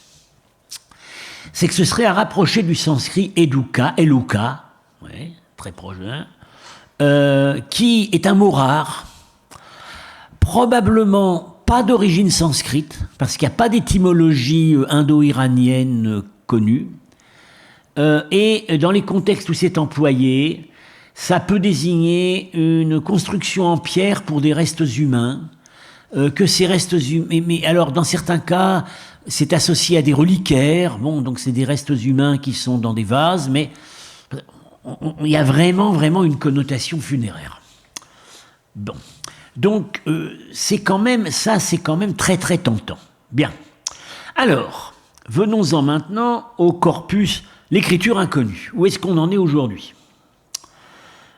c'est que ce serait à rapprocher du sanskrit Eluka, ouais, très proche, hein, qui est un mot rare, probablement pas d'origine sanskrite, parce qu'il n'y a pas d'étymologie indo-iranienne connue, et dans les contextes où c'est employé, ça peut désigner une construction en pierre pour des restes humains, que ces restes humains... Mais alors, dans certains cas, c'est associé à des reliquaires, bon, donc c'est des restes humains qui sont dans des vases, mais il y a vraiment une connotation funéraire. Bon. Donc, c'est quand même très tentant. Bien. Alors, venons-en maintenant au corpus, l'écriture inconnue. Où est-ce qu'on en est aujourd'hui ?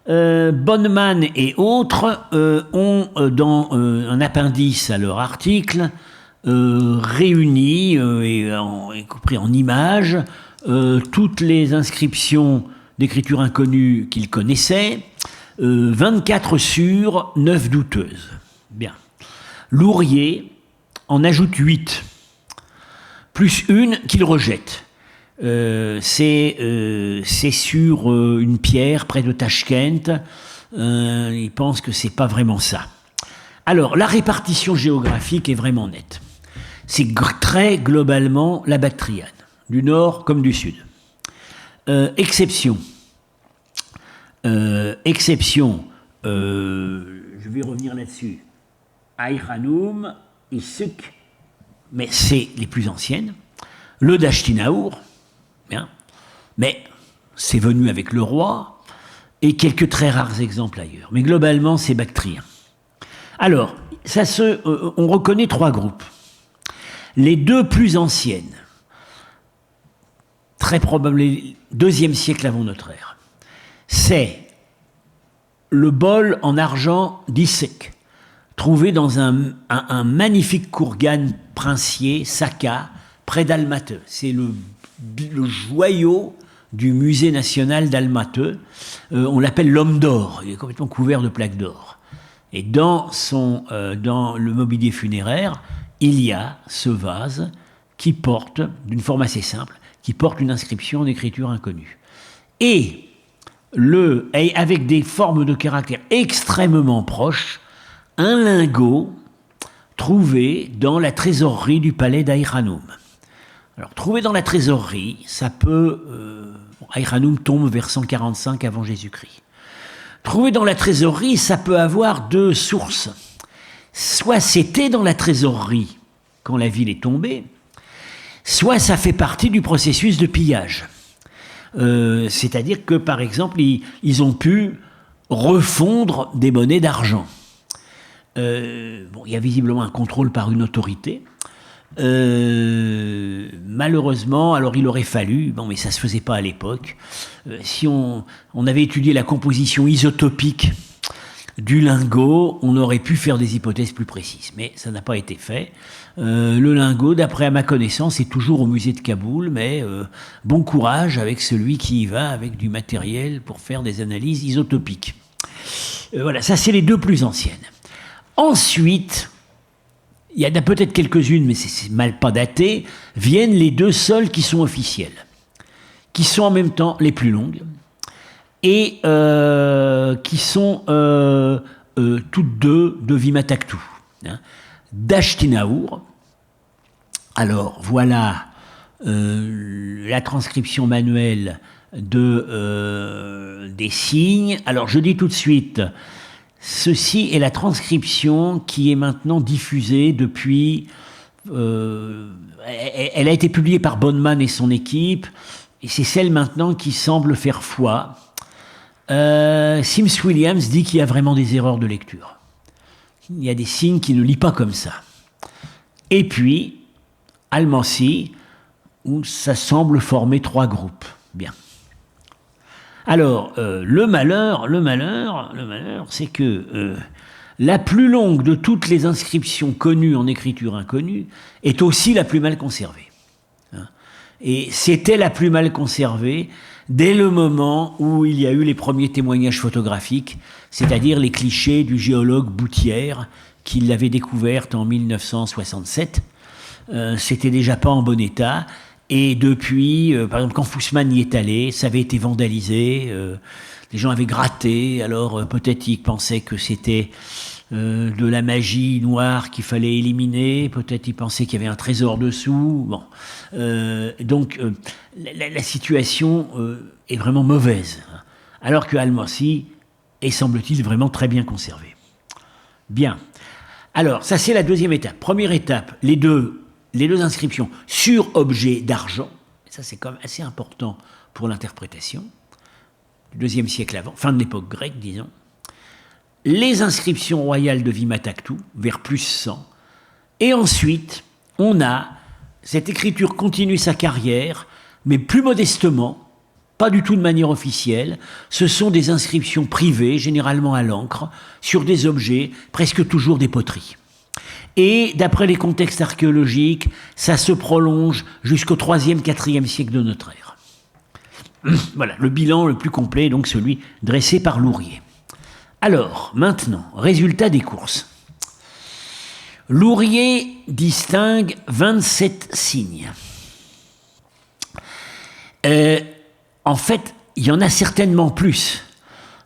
Bonneman et autres ont, dans un appendice à leur article, réuni, y compris en images, toutes les inscriptions d'écriture inconnue qu'ils connaissaient, 24 sûres, 9 douteuses. Bien. Lourier en ajoute 8, plus une qu'il rejette. C'est sur une pierre près de Tachkent. Il pense que c'est pas vraiment ça. Alors, la répartition géographique est vraiment nette. C'est très globalement la Bactriane, du nord comme du sud. Exception, je vais revenir là-dessus. Aïranoum, Isuk, mais c'est les plus anciennes. Le Dashtinaour, bien, mais c'est venu avec le roi, et quelques très rares exemples ailleurs. Mais globalement, c'est bactrien. Alors, on reconnaît 3 groupes. Les 2 plus anciennes, très probablement 2e siècle avant notre ère, c'est le bol en argent d'Issek, trouvé dans un magnifique kourgan princier, Saka, près d'Almateux. C'est le joyau du musée national d'Almateux. On l'appelle l'homme d'or, il est complètement couvert de plaques d'or. Et dans le mobilier funéraire, il y a ce vase qui porte, d'une forme assez simple, qui porte une inscription d'écriture inconnue. Et avec des formes de caractères extrêmement proches, un lingot trouvé dans la trésorerie du palais d'Aïranoum. Alors, trouvé dans la trésorerie, ça peut... Aïranoum tombe vers 145 avant Jésus-Christ. Trouvé dans la trésorerie, ça peut avoir 2 sources. Soit c'était dans la trésorerie quand la ville est tombée, soit ça fait partie du processus de pillage. C'est-à-dire que, par exemple, ils ont pu refondre des monnaies d'argent. Il y a visiblement un contrôle par une autorité. Malheureusement, alors il aurait fallu, mais ça ne se faisait pas à l'époque, si on avait étudié la composition isotopique du lingot, on aurait pu faire des hypothèses plus précises, mais ça n'a pas été fait. Le lingot, d'après à ma connaissance, est toujours au musée de Kaboul, mais bon courage avec celui qui y va avec du matériel pour faire des analyses isotopiques. Voilà, ça c'est les 2 plus anciennes. Ensuite, il y en a peut-être quelques-unes, mais c'est mal pas daté, viennent les 2 seules qui sont officielles, qui sont en même temps les plus longues, et qui sont toutes 2 de Vimataktu. Hein. Dashtinaour, alors voilà la transcription manuelle des signes. Alors je dis tout de suite, ceci est la transcription qui est maintenant diffusée depuis... elle a été publiée par Bonneman et son équipe, et c'est celle maintenant qui semble faire foi. Sims Williams dit qu'il y a vraiment des erreurs de lecture. Il y a des signes qui ne lit pas comme ça. Et puis, Almansi, où ça semble former 3 groupes. Bien. Alors, le malheur, c'est que la plus longue de toutes les inscriptions connues en écriture inconnue est aussi la plus mal conservée. Et c'était la plus mal conservée dès le moment où il y a eu les premiers témoignages photographiques, c'est-à-dire les clichés du géologue Boutière, qui l'avait découverte en 1967. C'était déjà pas en bon état. Et depuis, par exemple, quand Fussman y est allé, ça avait été vandalisé, les gens avaient gratté, alors peut-être ils pensaient que c'était de la magie noire qu'il fallait éliminer, peut-être ils pensaient qu'il y avait un trésor dessous. Bon. Donc la situation est vraiment mauvaise, alors que Almansi est, semble-t-il, vraiment très bien conservé. Bien. Alors, ça c'est la 2e étape. Première étape, les deux inscriptions sur objet d'argent, ça c'est quand même assez important pour l'interprétation, du 2e siècle avant, fin de l'époque grecque, disons. Les inscriptions royales de Vimataktu, vers plus 100, et ensuite, on a cette écriture continue sa carrière, mais plus modestement, pas du tout de manière officielle. Ce sont des inscriptions privées, généralement à l'encre, sur des objets, presque toujours des poteries. Et d'après les contextes archéologiques, ça se prolonge jusqu'au 3e, 4e siècle de notre ère. Voilà, le bilan le plus complet, donc celui dressé par Lourier. Alors, maintenant, résultat des courses. Lourier distingue 27 signes. En fait, il y en a certainement plus,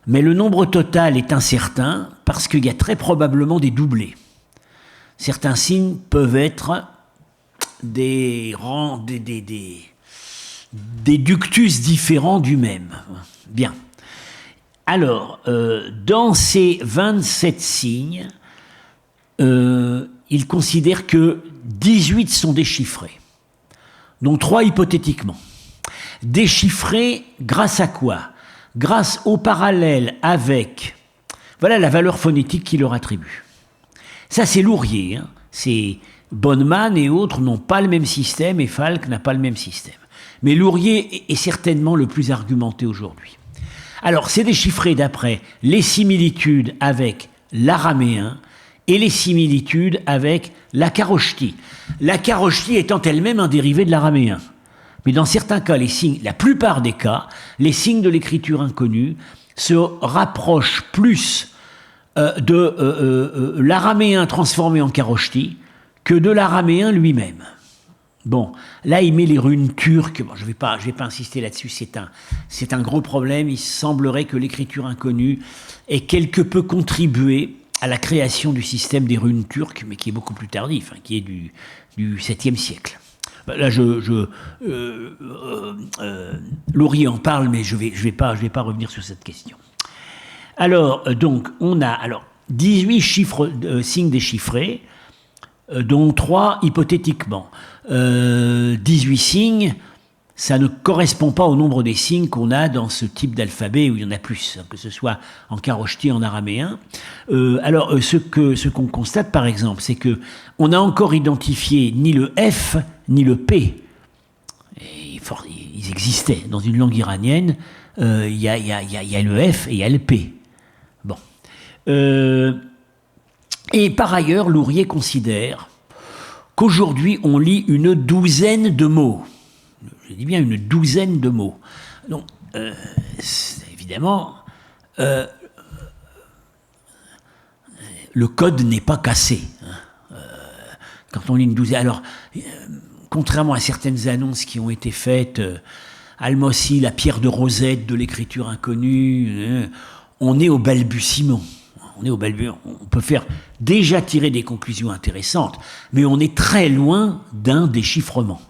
mais le nombre total est incertain parce qu'il y a très probablement des doublés. Certains signes peuvent être des ductus différents du même. Bien. Alors, dans ces 27 signes, il considère que 18 sont déchiffrés, dont 3 hypothétiquement. Déchiffrés grâce à quoi? Grâce au parallèle avec... Voilà la valeur phonétique qu'il leur attribue. Ça, c'est Lourier. Hein. C'est Bonnemann et autres n'ont pas le même système et Falk n'a pas le même système. Mais Lourier est certainement le plus argumenté aujourd'hui. Alors, c'est déchiffré d'après les similitudes avec l'araméen et les similitudes avec la kharoshti. La kharoshti étant elle-même un dérivé de l'araméen. Mais dans certains cas, la plupart des cas, les signes de l'écriture inconnue se rapprochent plus de l'araméen transformé en kharoshti que de l'araméen lui-même. Bon, là, il met les runes turques. Bon, je vais pas insister là-dessus, c'est un gros problème. Il semblerait que l'écriture inconnue ait quelque peu contribué à la création du système des runes turques, mais qui est beaucoup plus tardif, hein, qui est du 7e siècle. Là, Lourier en parle, mais je vais pas revenir sur cette question. Alors, donc, on a 18 signes déchiffrés, dont 3 hypothétiquement. 18 signes, ça ne correspond pas au nombre des signes qu'on a dans ce type d'alphabet où il y en a plus, que ce soit en kharoshti, en araméen. Ce qu'on constate, par exemple, c'est que on n'a encore identifié ni le F ni le P. Ils existaient. Dans une langue iranienne, il y a le F et il y a le P. Bon. Et par ailleurs, Lourier considère qu'aujourd'hui, on lit une douzaine de mots. Je dis bien une douzaine de mots. Donc, évidemment, le code n'est pas cassé. Quand on lit une douzaine... Alors, contrairement à certaines annonces qui ont été faites, Almossi, la pierre de Rosette de l'écriture inconnue, on est au balbutiement. On peut déjà tirer des conclusions intéressantes, mais on est très loin d'un déchiffrement.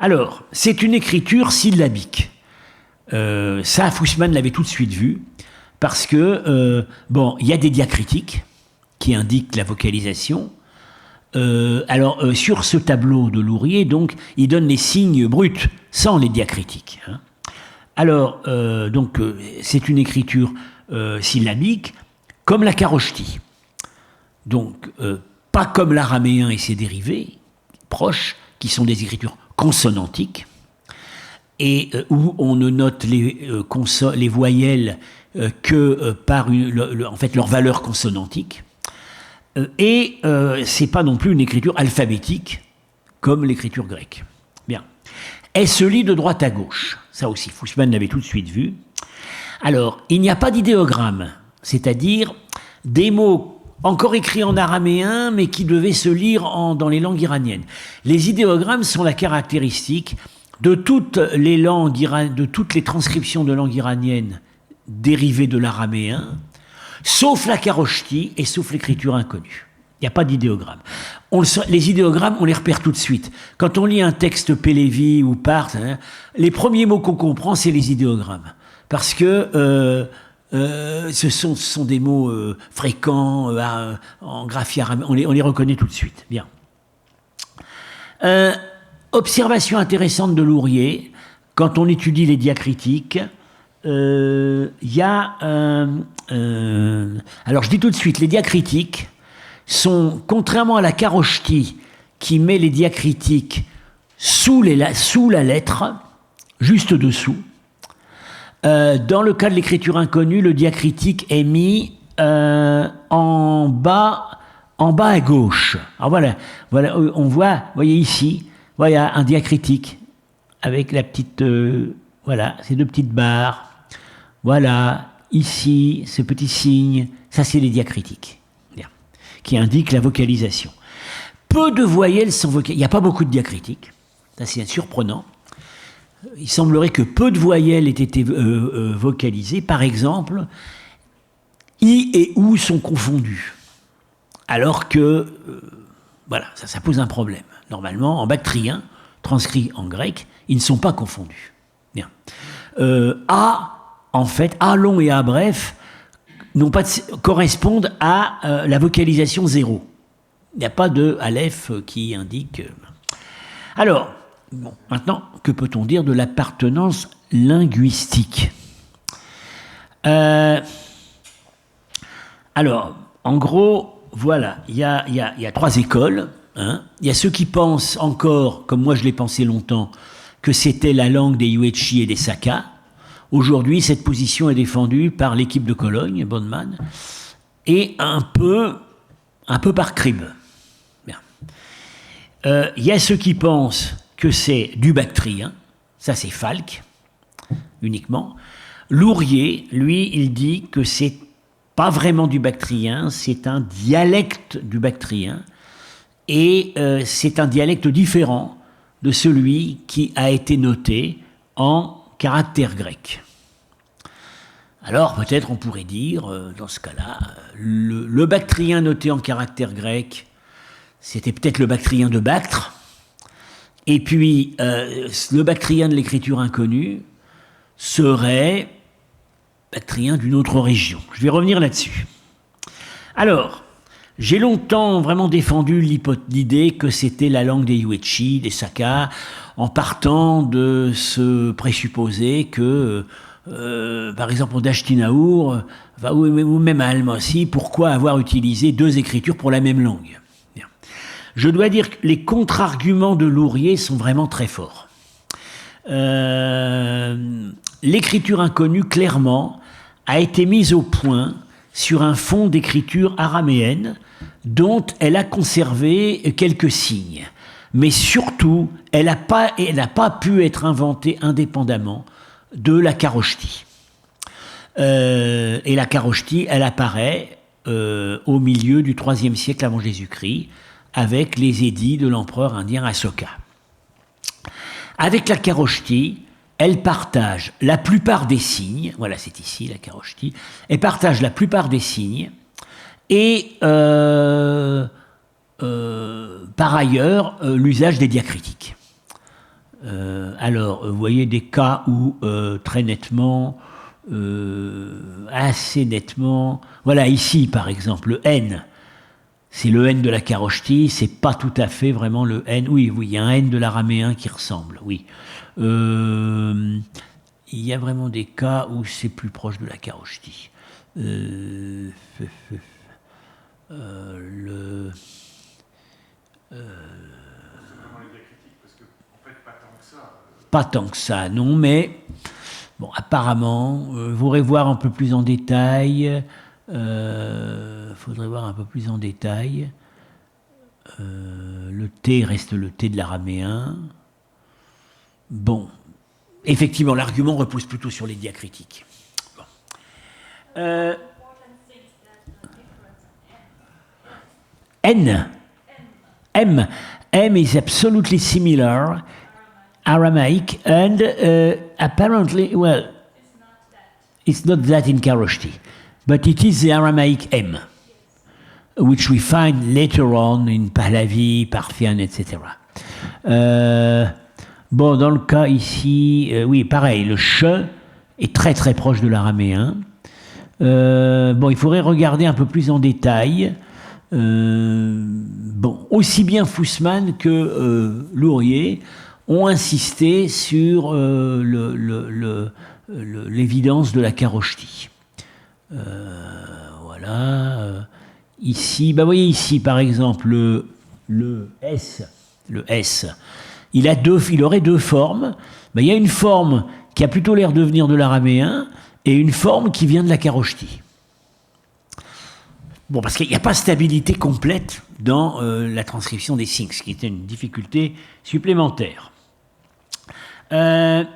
Alors, c'est une écriture syllabique. Ça, Fussman l'avait tout de suite vu, parce que, il y a des diacritiques qui indiquent la vocalisation. Sur ce tableau de Lourier, donc, il donne les signes bruts, sans les diacritiques. Hein. C'est une écriture syllabique, comme la kharoshti. Donc, pas comme l'araméen et ses dérivés, proches, qui sont des écritures consonantiques, et où on ne note les voyelles que par leur valeur consonantique. C'est pas non plus une écriture alphabétique, comme l'écriture grecque. Bien. Elle se lit de droite à gauche. Ça aussi, Fussman l'avait tout de suite vu. Alors, il n'y a pas d'idéogramme, c'est-à-dire des mots encore écrits en araméen, mais qui devaient se lire dans les langues iraniennes. Les idéogrammes sont la caractéristique de toutes les langues de toutes les transcriptions de langues iraniennes dérivées de l'araméen, sauf la kharoshti et sauf l'écriture inconnue. Il n'y a pas d'idéogramme. Les idéogrammes, on les repère tout de suite. Quand on lit un texte Pélévi ou Parthe, les premiers mots qu'on comprend, c'est les idéogrammes. Parce que ce sont des mots fréquents en graphie araméen. On les reconnaît tout de suite. Bien. Observation intéressante de Lourier, quand on étudie les diacritiques, il y a... alors je dis tout de suite, les diacritiques sont, contrairement à la kharoshti, qui met les diacritiques sous la lettre, juste dessous. Dans le cas de l'écriture inconnue, le diacritique est mis en bas à gauche. Alors voilà, on voit, vous voyez ici, voilà un diacritique avec la petite, voilà, ces deux petites barres. Voilà, ici, ce petit signe, ça c'est les diacritiques, qui indiquent la vocalisation. Peu de voyelles sont vocalisées, il n'y a pas beaucoup de diacritiques, ça c'est surprenant. Il semblerait que peu de voyelles aient été vocalisées. Par exemple, I et OU sont confondus. Alors que, voilà, ça pose un problème. Normalement, en bactrien, transcrit en grec, ils ne sont pas confondus. Bien. A, en fait, A long et A bref, correspondent à la vocalisation 0. Il n'y a pas de aleph qui indique... Alors... Bon, maintenant, que peut-on dire de l'appartenance linguistique? Alors, en gros, voilà, il y a trois écoles. Hein. Il y a ceux qui pensent encore, comme moi je l'ai pensé longtemps, que c'était la langue des Yuechi et des Saka. Aujourd'hui, cette position est défendue par l'équipe de Cologne, Bonnemann, et un peu par Cribb. Bien. Il y a ceux qui pensent que c'est du bactrien, ça c'est Falk, uniquement. Lourier, lui, il dit que c'est pas vraiment du bactrien, c'est un dialecte du bactrien, et c'est un dialecte différent de celui qui a été noté en caractère grec. Alors peut-être on pourrait dire, dans ce cas-là, le bactrien noté en caractère grec, c'était peut-être le bactrien de Bactre, et puis le bactrien de l'écriture inconnue serait bactrien d'une autre région. Je vais revenir là-dessus. Alors, j'ai longtemps vraiment défendu l'idée que c'était la langue des Yuechi, des Saka, en partant de ce présupposé que, par exemple, au Dashtinaour, ou même à Almasy, pourquoi avoir utilisé deux écritures pour la même langue? Bien. Je dois dire que les contre-arguments de Lourier sont vraiment très forts. L'écriture inconnue, clairement, a été mise au point sur un fond d'écriture araméenne dont elle a conservé quelques signes. Mais surtout, elle n'a pas pu être inventée indépendamment de la Kharoshthi. Et la Kharoshthi, elle apparaît au milieu du IIIe siècle avant Jésus-Christ, avec les édits de l'empereur indien Asoka. Avec la Kharoshthi, elle partage la plupart des signes, voilà c'est ici la Kharoshthi, elle partage la plupart des signes, et par ailleurs l'usage des diacritiques. Alors vous voyez des cas où très nettement, assez nettement, voilà ici par exemple le N, c'est le N de la Kharoshthi, c'est pas tout à fait vraiment le N, oui, il y a un N de l'araméen qui ressemble, oui. Il y a vraiment des cas où c'est plus proche de la Kharoshthi. Pas tant que ça, non, mais bon, apparemment, faudrait voir un peu plus en détail. Faudrait voir un peu plus en détail. Le T reste le T de l'araméen. Bon, effectivement, l'argument repose plutôt sur les diacritiques. Bon. N. M. M is absolutely similar, Aramaic, and apparently, well, it's not that in Kharoshthi, but it is the Aramaic M, which we find later on in Pahlavi, Parthian, etc. Bon, dans le cas ici, oui, pareil, le ch est très très proche de l'araméen. Bon, il faudrait regarder un peu plus en détail. Bon, aussi bien Fussman que Lourier ont insisté sur l'évidence de la Kharoshthi. Voilà. Ici, bah, vous voyez ici, par exemple, le S, il aurait deux formes. Ben, il y a une forme qui a plutôt l'air de venir de l'araméen et une forme qui vient de la kharoshti. Bon, parce qu'il n'y a pas stabilité complète dans la transcription des signes, ce qui était une difficulté supplémentaire. Ce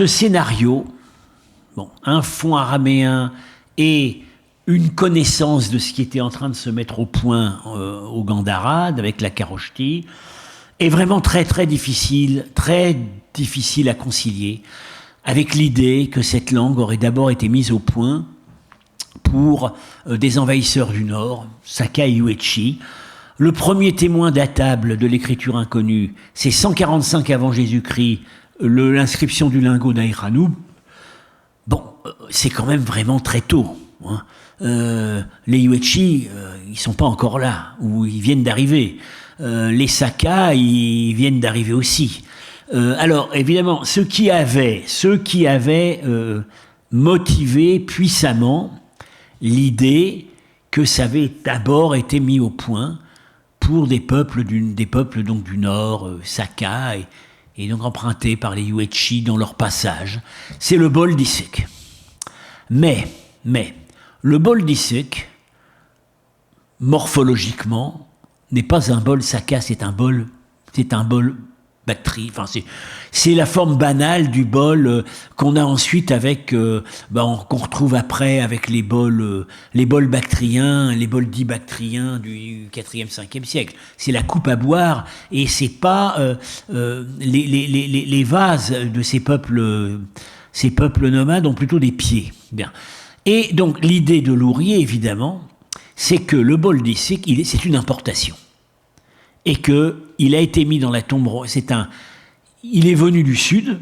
scénario, bon, un fond araméen et une connaissance de ce qui était en train de se mettre au point au Gandhara, avec la kharoshti, est vraiment très très difficile à concilier avec l'idée que cette langue aurait d'abord été mise au point pour des envahisseurs du Nord, Saka et Yuechi. Le premier témoin datable de l'écriture inconnue, c'est 145 avant Jésus-Christ, l'inscription du lingot d'Aïranoum. Bon, c'est quand même vraiment très tôt. Hein. Les Yuechi, ils sont pas encore là, ou ils viennent d'arriver. Les Saka, ils viennent d'arriver aussi. Alors, évidemment, ce qui avait motivé puissamment l'idée que ça avait d'abord été mis au point pour des peuples donc du Nord, Saka, et donc empruntés par les Yuechi dans leur passage, c'est le bol d'Issek. Mais, le bol d'Issek, morphologiquement, n'est pas un bol Saka, c'est un bol bactrie. Enfin, c'est la forme banale du bol qu'on a ensuite avec, qu'on retrouve après avec les bols bactriens, les bols dits bactriens du 4e, 5e siècle. C'est la coupe à boire et c'est pas les vases de ces peuples nomades ont plutôt des pieds. Bien. Et donc l'idée de Lourier, évidemment, c'est que le bol d'Issek, c'est une importation. Et qu'il a été mis dans la tombe royale. Il est venu du Sud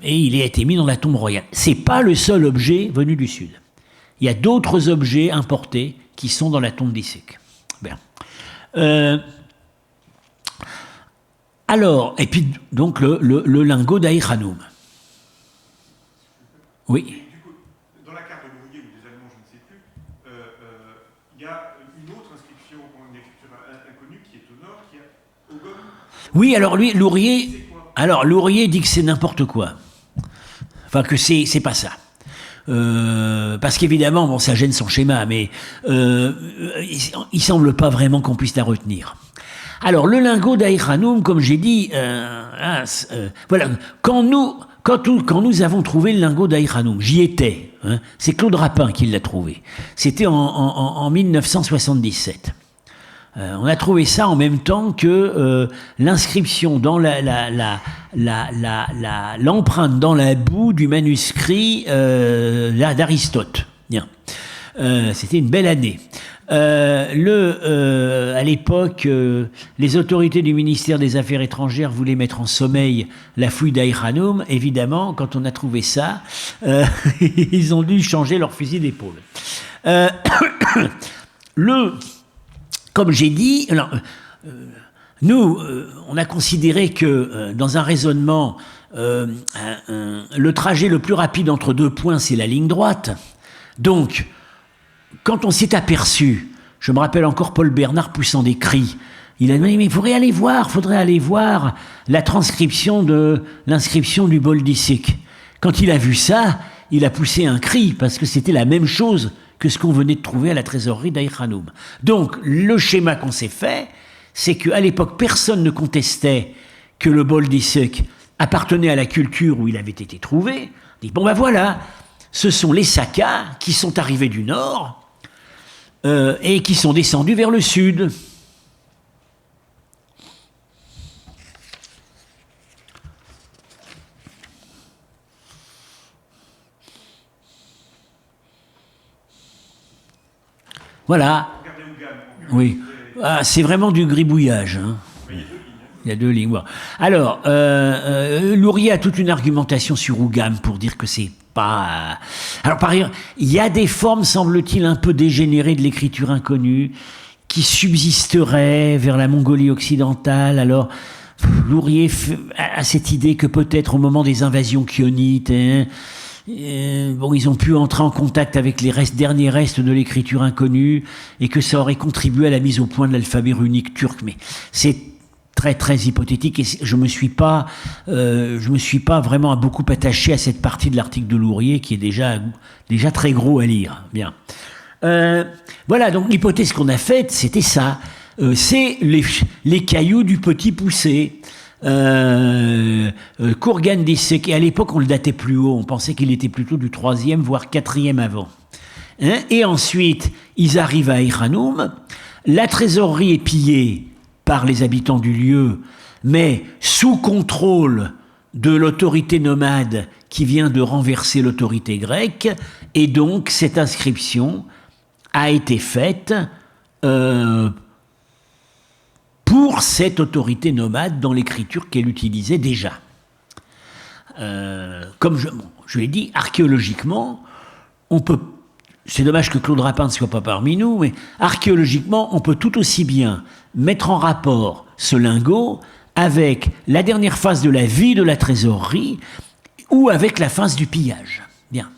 et il a été mis dans la tombe royale. C'est pas le seul objet venu du Sud. Il y a d'autres objets importés qui sont dans la tombe d'Issek. Bien. Alors, et puis donc le lingot d'Aïranoum. Oui. Dans la carte de Lourier ou des Allemands, je ne sais plus, il y a une autre inscription en écriture inconnue qui est au nord, qui est Ogom. Oui, alors lui, Lourier dit que c'est n'importe quoi. Enfin, que c'est pas ça. Parce qu'évidemment, bon, ça gêne son schéma, mais il semble pas vraiment qu'on puisse la retenir. Alors, le lingot d'Aïranoum, comme j'ai dit, voilà, quand nous avons trouvé le lingot d'Aïranoum, j'y étais, hein, c'est Claude Rapin qui l'a trouvé. C'était en 1977. On a trouvé ça en même temps que l'inscription dans l'empreinte dans la boue du manuscrit d'Aristote. Bien. C'était une belle année. À l'époque, les autorités du ministère des Affaires étrangères voulaient mettre en sommeil la fouille d'Aïranoum. Évidemment, quand on a trouvé ça, ils ont dû changer leur fusil d'épaule. Comme j'ai dit, alors, nous, on a considéré que dans un raisonnement, le trajet le plus rapide entre deux points, c'est la ligne droite. Donc, quand on s'est aperçu, je me rappelle encore Paul Bernard poussant des cris, il a dit, mais il faudrait aller voir la transcription de l'inscription du bol d'Issek. Quand il a vu ça, il a poussé un cri, parce que c'était la même chose que ce qu'on venait de trouver à la trésorerie d'Aïranoum. Donc, le schéma qu'on s'est fait, c'est qu'à l'époque, personne ne contestait que le bol d'Issek appartenait à la culture où il avait été trouvé. On dit, bon ben voilà, ce sont les Saka qui sont arrivés du nord et qui sont descendus vers le sud. Voilà. Oui. Ah, c'est vraiment du gribouillage. Hein. Il y a deux lignes. Bon. Alors, Lourier a toute une argumentation sur Ougam pour dire que c'est pas... Alors, par ailleurs, il y a des formes, semble-t-il, un peu dégénérées de l'écriture inconnue qui subsisteraient vers la Mongolie occidentale. Alors, Lourier a cette idée que peut-être au moment des invasions chionites, ils ont pu entrer en contact avec les derniers restes de l'écriture inconnue et que ça aurait contribué à la mise au point de l'alphabet runique turc. Mais c'est très très hypothétique et je me suis pas vraiment beaucoup attaché à cette partie de l'article de Lourier qui est déjà très gros à lire. Bien. Voilà, donc l'hypothèse qu'on a faite, c'était ça. C'est les cailloux du petit poussé. Kurgan disait qu'à l'époque on le datait plus haut, on pensait qu'il était plutôt du 3e voire 4e avant. Et ensuite, ils arrivent à Eïr-Hanoum, la trésorerie est pillée par les habitants du lieu, mais sous contrôle de l'autorité nomade qui vient de renverser l'autorité grecque, et donc cette inscription a été faite pour cette autorité nomade dans l'écriture qu'elle utilisait déjà. Comme je l'ai dit, archéologiquement, on peut... C'est dommage que Claude Rapin ne soit pas parmi nous, mais archéologiquement, on peut tout aussi bien mettre en rapport ce lingot avec la dernière phase de la vie de la trésorerie ou avec la phase du pillage. Bien.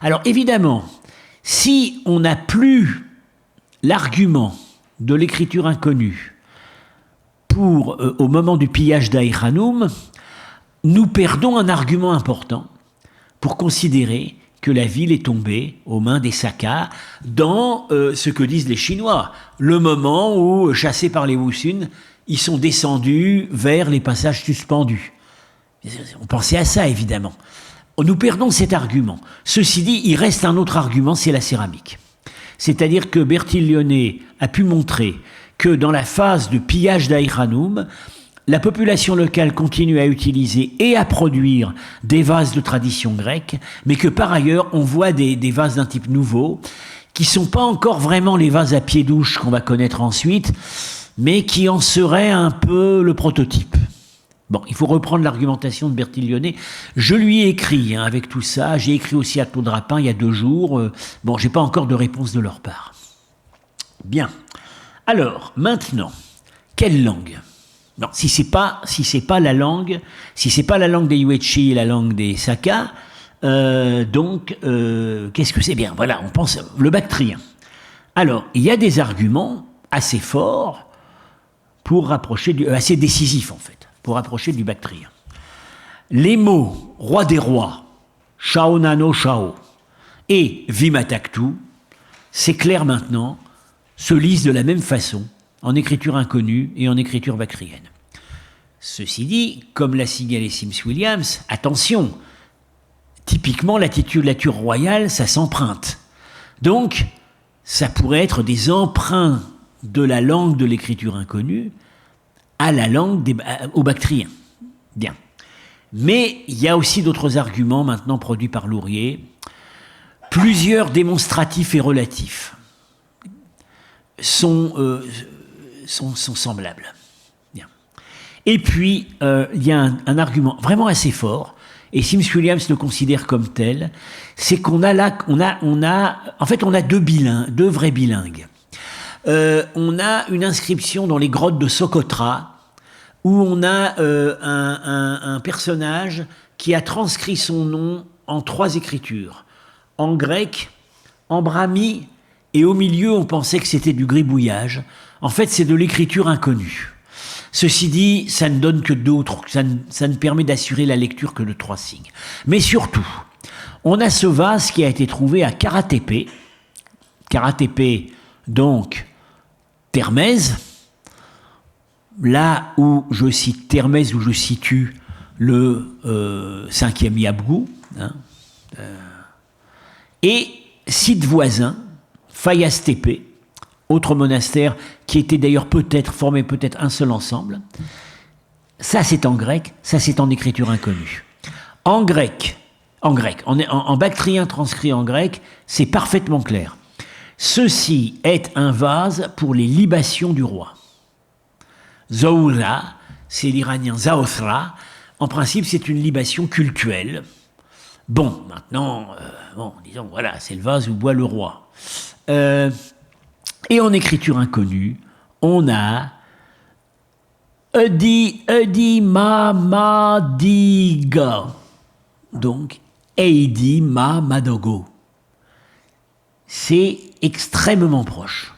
Alors évidemment, si on n'a plus l'argument de l'écriture inconnue au moment du pillage d'Eïr-Hanoum, nous perdons un argument important pour considérer que la ville est tombée aux mains des Sakas dans ce que disent les Chinois, le moment où, chassés par les Wusun, ils sont descendus vers les passages suspendus. On pensait à ça, évidemment. Nous perdons cet argument. Ceci dit, il reste un autre argument, c'est la céramique. C'est-à-dire que Bertillionnet a pu montrer que dans la phase de pillage d'Eïr-Hanoum, la population locale continue à utiliser et à produire des vases de tradition grecque, mais que par ailleurs, on voit des vases d'un type nouveau, qui ne sont pas encore vraiment les vases à pied douche qu'on va connaître ensuite, mais qui en seraient un peu le prototype. Bon, il faut reprendre l'argumentation de Bertillionnet. Je lui ai écrit avec tout ça, j'ai écrit aussi à Claude Rapin il y a 2 jours. Bon, j'ai pas encore de réponse de leur part. Bien. Alors, maintenant, quelle langue ? Non, si c'est pas la langue des Yuezhi et la langue des Sakas, qu'est-ce que c'est bien ? Voilà, on pense le bactrien. Alors, il y a des arguments assez forts pour rapprocher assez décisifs en fait, pour rapprocher du bactrien. Les mots roi des rois, Shao Nano Shao et Vimataktu, c'est clair maintenant, se lisent de la même façon en écriture inconnue et en écriture bactrienne. Ceci dit, comme l'a signalé Sims Williams, attention, typiquement la titulature royale, ça s'emprunte. Donc, ça pourrait être des emprunts de la langue de l'écriture inconnue à la langue au bactrien. Bien. Mais il y a aussi d'autres arguments maintenant produits par Lourier, plusieurs démonstratifs et relatifs sont semblables. Bien. Et puis, il y a un argument vraiment assez fort, et Sims Williams le considère comme tel, c'est qu'on a là, en fait, on a deux vrais bilingues. On a une inscription dans les grottes de Socotra, où on a un personnage qui a transcrit son nom en 3 écritures, en grec, en brahmi, et au milieu, on pensait que c'était du gribouillage. En fait, c'est de l'écriture inconnue. Ceci dit, ça ne donne que 2 ou 3, ça ne permet d'assurer la lecture que de 3 signes. Mais surtout, on a ce vase qui a été trouvé à Kara-Tepe. Kara-Tepe, donc, Termèse. Là où je cite Termèse, où je situe le 5e Yabgou. Et site voisin, Fayaz-Tepe, autre monastère qui était d'ailleurs formait peut-être un seul ensemble. Ça c'est en grec, ça c'est en écriture inconnue. En bactrien transcrit en grec, c'est parfaitement clair. Ceci est un vase pour les libations du roi. Zaoura, c'est l'iranien Zaothra. En principe, c'est une libation cultuelle. Bon, maintenant, disons, voilà, c'est le vase où boit le roi. Et en écriture inconnue, on a Edi Mamadiga. Donc, Eidi, Ma, Madogo. C'est extrêmement proche.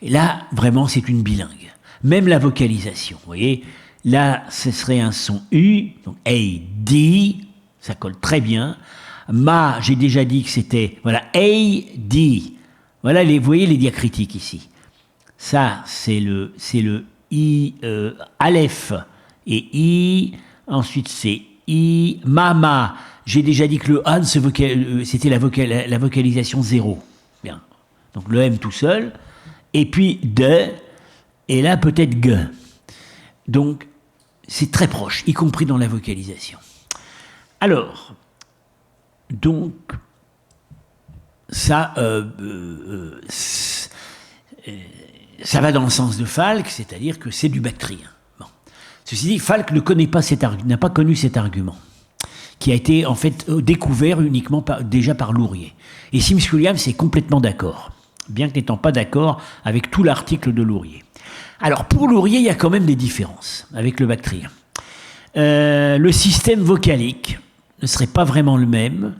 Et là, vraiment, c'est une bilingue. Même la vocalisation, vous voyez, là, ce serait un son U, donc Eidi, ça colle très bien. Ma, j'ai déjà dit que c'était, voilà, Eidi. Voilà, vous voyez les diacritiques ici. Ça, c'est le I, Aleph et I. Ensuite, c'est I, Mama. J'ai déjà dit que le A, c'était la vocalisation 0. Bien. Donc le M tout seul. Et puis de, et là peut-être G. Donc, c'est très proche, y compris dans la vocalisation. Alors, donc, ça va dans le sens de Falk, c'est-à-dire que c'est du bactrien. Bon. Ceci dit, Falk n'a pas connu cet argument, qui a été en fait découvert uniquement déjà par Lourier. Et Sims Williams est complètement d'accord, bien que n'étant pas d'accord avec tout l'article de Lourier. Alors pour Lourier, il y a quand même des différences avec le bactrien. Le système vocalique ne serait pas vraiment le même.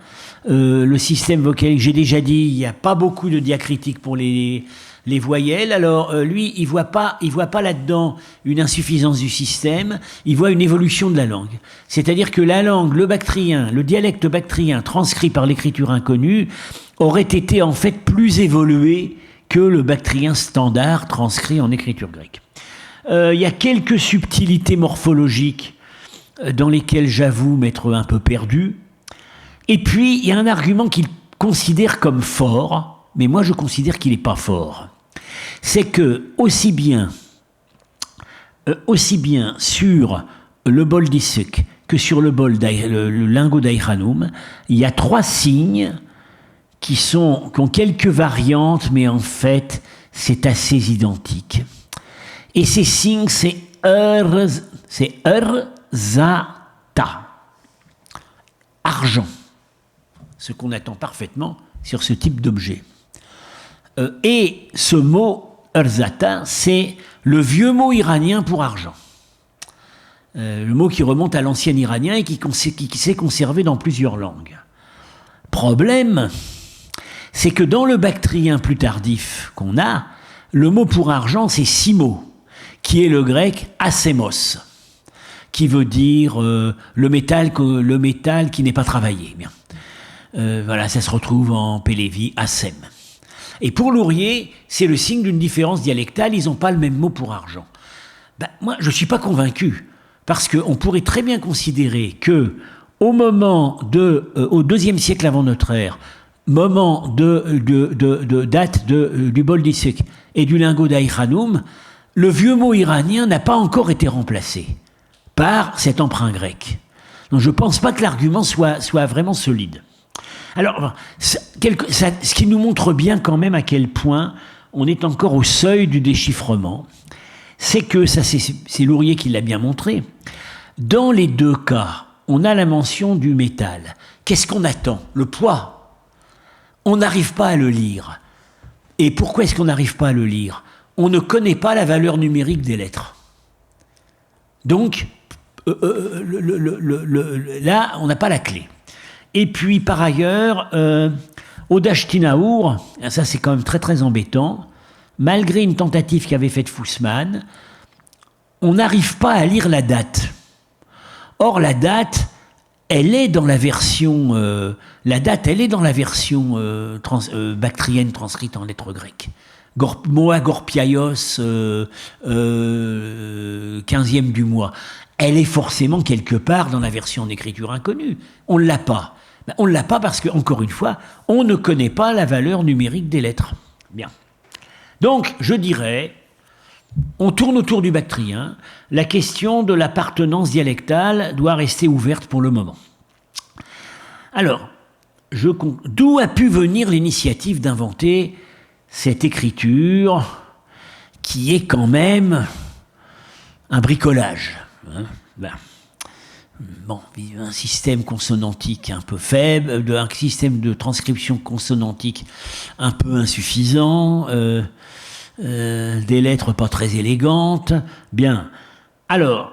Le système vocalique, j'ai déjà dit, il n'y a pas beaucoup de diacritiques pour les voyelles. Alors lui, il voit pas là-dedans une insuffisance du système, il voit une évolution de la langue. C'est-à-dire que la langue, le dialecte bactrien transcrit par l'écriture inconnue aurait été en fait plus évolué que le bactrien standard transcrit en écriture grecque. Il y a quelques subtilités morphologiques dans lesquelles j'avoue m'être un peu perdu. Et puis, il y a un argument qu'il considère comme fort, mais moi je considère qu'il n'est pas fort. C'est que, aussi bien sur le bol d'Issuk que sur le lingot d'Aïranoum, il y a 3 signes qui ont quelques variantes, mais en fait, c'est assez identique. Et ces signes, c'est Zata, argent, ce qu'on attend parfaitement sur ce type d'objet. Et ce mot Erzata, c'est le vieux mot iranien pour argent. Le mot qui remonte à l'ancien iranien et qui s'est conservé dans plusieurs langues. Problème, c'est que dans le bactrien plus tardif qu'on a, le mot pour argent, c'est simo, qui est le grec asémos, qui veut dire le métal qui n'est pas travaillé. Bien. Voilà, ça se retrouve en Pélévi, asem. Et pour Lourier, c'est le signe d'une différence dialectale, ils n'ont pas le même mot pour argent. Ben, moi, je ne suis pas convaincu, parce qu'on pourrait très bien considérer que au IIe siècle avant notre ère, moment de date du bol d'Issuk et du lingot d'Aïranoum, le vieux mot iranien n'a pas encore été remplacé par cet emprunt grec. Donc je ne pense pas que l'argument soit vraiment solide. Alors, ce qui nous montre bien quand même à quel point on est encore au seuil du déchiffrement, c'est que, ça c'est Lourier qui l'a bien montré, dans les deux cas, on a la mention du métal. Qu'est-ce qu'on attend? Le poids. On n'arrive pas à le lire. Et pourquoi est-ce qu'on n'arrive pas à le lire? On ne connaît pas la valeur numérique des lettres. Donc, là, on n'a pas la clé. Et puis, par ailleurs, au Dashtinaour, ça c'est quand même très très embêtant, malgré une tentative qu'avait faite Fussman, on n'arrive pas à lire la date. Or, la date, elle est dans la version, bactrienne transcrite en lettres grecques. Moa Gorpiaios, 15e du mois. Elle est forcément quelque part dans la version en écriture inconnue. On ne l'a pas. On ne l'a pas parce que, encore une fois, on ne connaît pas la valeur numérique des lettres. Bien. Donc, je dirais, on tourne autour du bactrien. La question de l'appartenance dialectale doit rester ouverte pour le moment. Alors, d'où a pu venir l'initiative d'inventer cette écriture qui est quand même un bricolage, hein, ben. Bon, un système consonantique un peu faible, un système de transcription consonantique un peu insuffisant, des lettres pas très élégantes. Bien. Alors,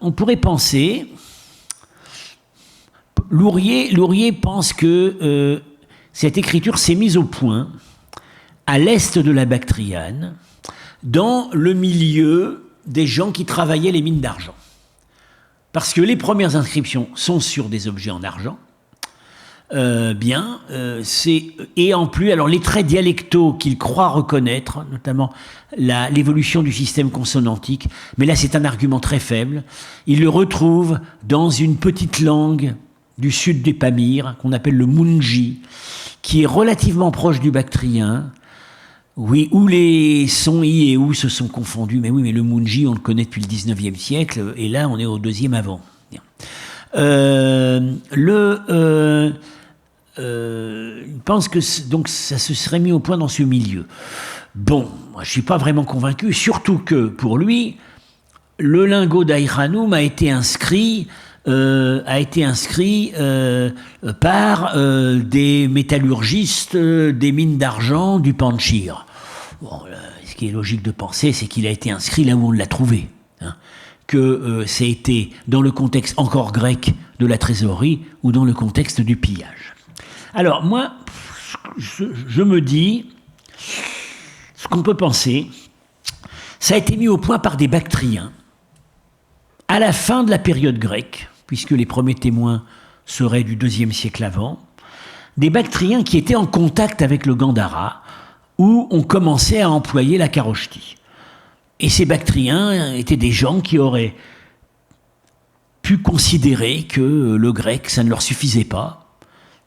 on pourrait penser Lourier pense que cette écriture s'est mise au point à l'est de la Bactriane, dans le milieu des gens qui travaillaient les mines d'argent. Parce que les premières inscriptions sont sur des objets en argent. Et en plus, alors les traits dialectaux qu'il croit reconnaître, notamment l'évolution du système consonantique, mais là c'est un argument très faible, il le retrouve dans une petite langue du sud des Pamirs, qu'on appelle le Munji, qui est relativement proche du bactrien, oui, où les sons i et ou se sont confondus. Mais oui, mais le Munji, on le connaît depuis le 19e siècle, et là, on est au 2e avant. Il pense que donc ça se serait mis au point dans ce milieu. Bon, moi, je ne suis pas vraiment convaincu, surtout que, pour lui, le lingot d'Aïranoum a été inscrit par des métallurgistes des mines d'argent du Panchir. Bon, ce qui est logique de penser, c'est qu'il a été inscrit là où on l'a trouvé. Hein, que ça a été dans le contexte encore grec de la trésorerie ou dans le contexte du pillage. Alors moi, je me dis, ce qu'on peut penser, ça a été mis au point par des Bactriens à la fin de la période grecque, puisque les premiers témoins seraient du IIe siècle avant, des Bactriens qui étaient en contact avec le Gandhara, où on commençait à employer la karoshti. Et ces Bactriens étaient des gens qui auraient pu considérer que le grec, ça ne leur suffisait pas,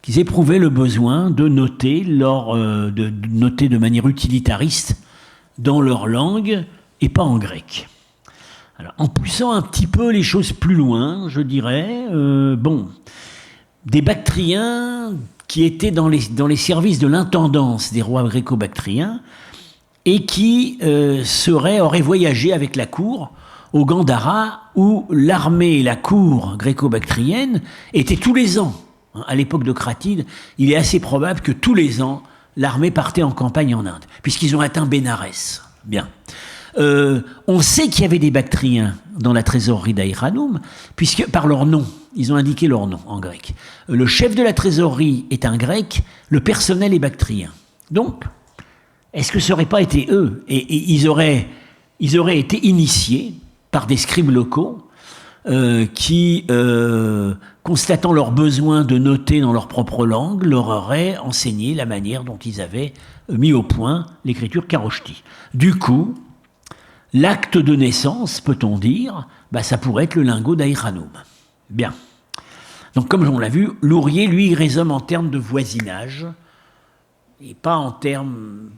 qu'ils éprouvaient le besoin de noter de manière utilitariste dans leur langue et pas en grec. Alors, en poussant un petit peu les choses plus loin, je dirais, des Bactriens qui étaient dans les services de l'intendance des rois gréco-bactriens et qui auraient voyagé avec la cour au Gandhara, où l'armée et la cour gréco-bactrienne étaient tous les ans. À l'époque de Cratide, il est assez probable que tous les ans, l'armée partait en campagne en Inde, puisqu'ils ont atteint Bénarès. Bien. On sait qu'il y avait des Bactriens dans la trésorerie d'Aïranoum, puisque par leur nom, ils ont indiqué leur nom en grec. Le chef de la trésorerie est un grec, le personnel est bactrien. Donc, est-ce que ça n'aurait pas été eux ? Et ils auraient été initiés par des scribes locaux qui, constatant leur besoin de noter dans leur propre langue, leur auraient enseigné la manière dont ils avaient mis au point l'écriture karoshti. Du coup, l'acte de naissance, peut-on dire, ça pourrait être le lingot d'Aïranoum. Bien. Donc, comme on l'a vu, Lourier, lui, il raisonne en termes de voisinage, et pas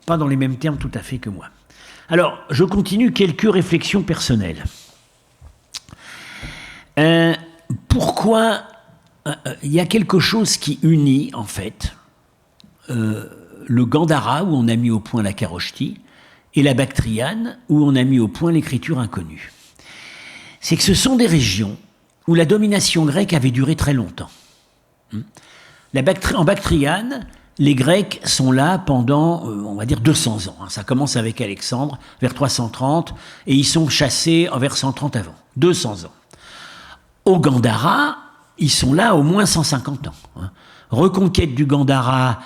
dans les mêmes termes tout à fait que moi. Alors, je continue quelques réflexions personnelles. Pourquoi il y a quelque chose qui unit, en fait, le Gandhara, où on a mis au point la karoshti, et la Bactriane, où on a mis au point l'écriture inconnue. C'est que ce sont des régions où la domination grecque avait duré très longtemps. En Bactriane, les Grecs sont là pendant, on va dire, 200 ans. Ça commence avec Alexandre, vers 330, et ils sont chassés vers 130 avant. 200 ans. Au Gandhara, ils sont là au moins 150 ans. Reconquête du Gandhara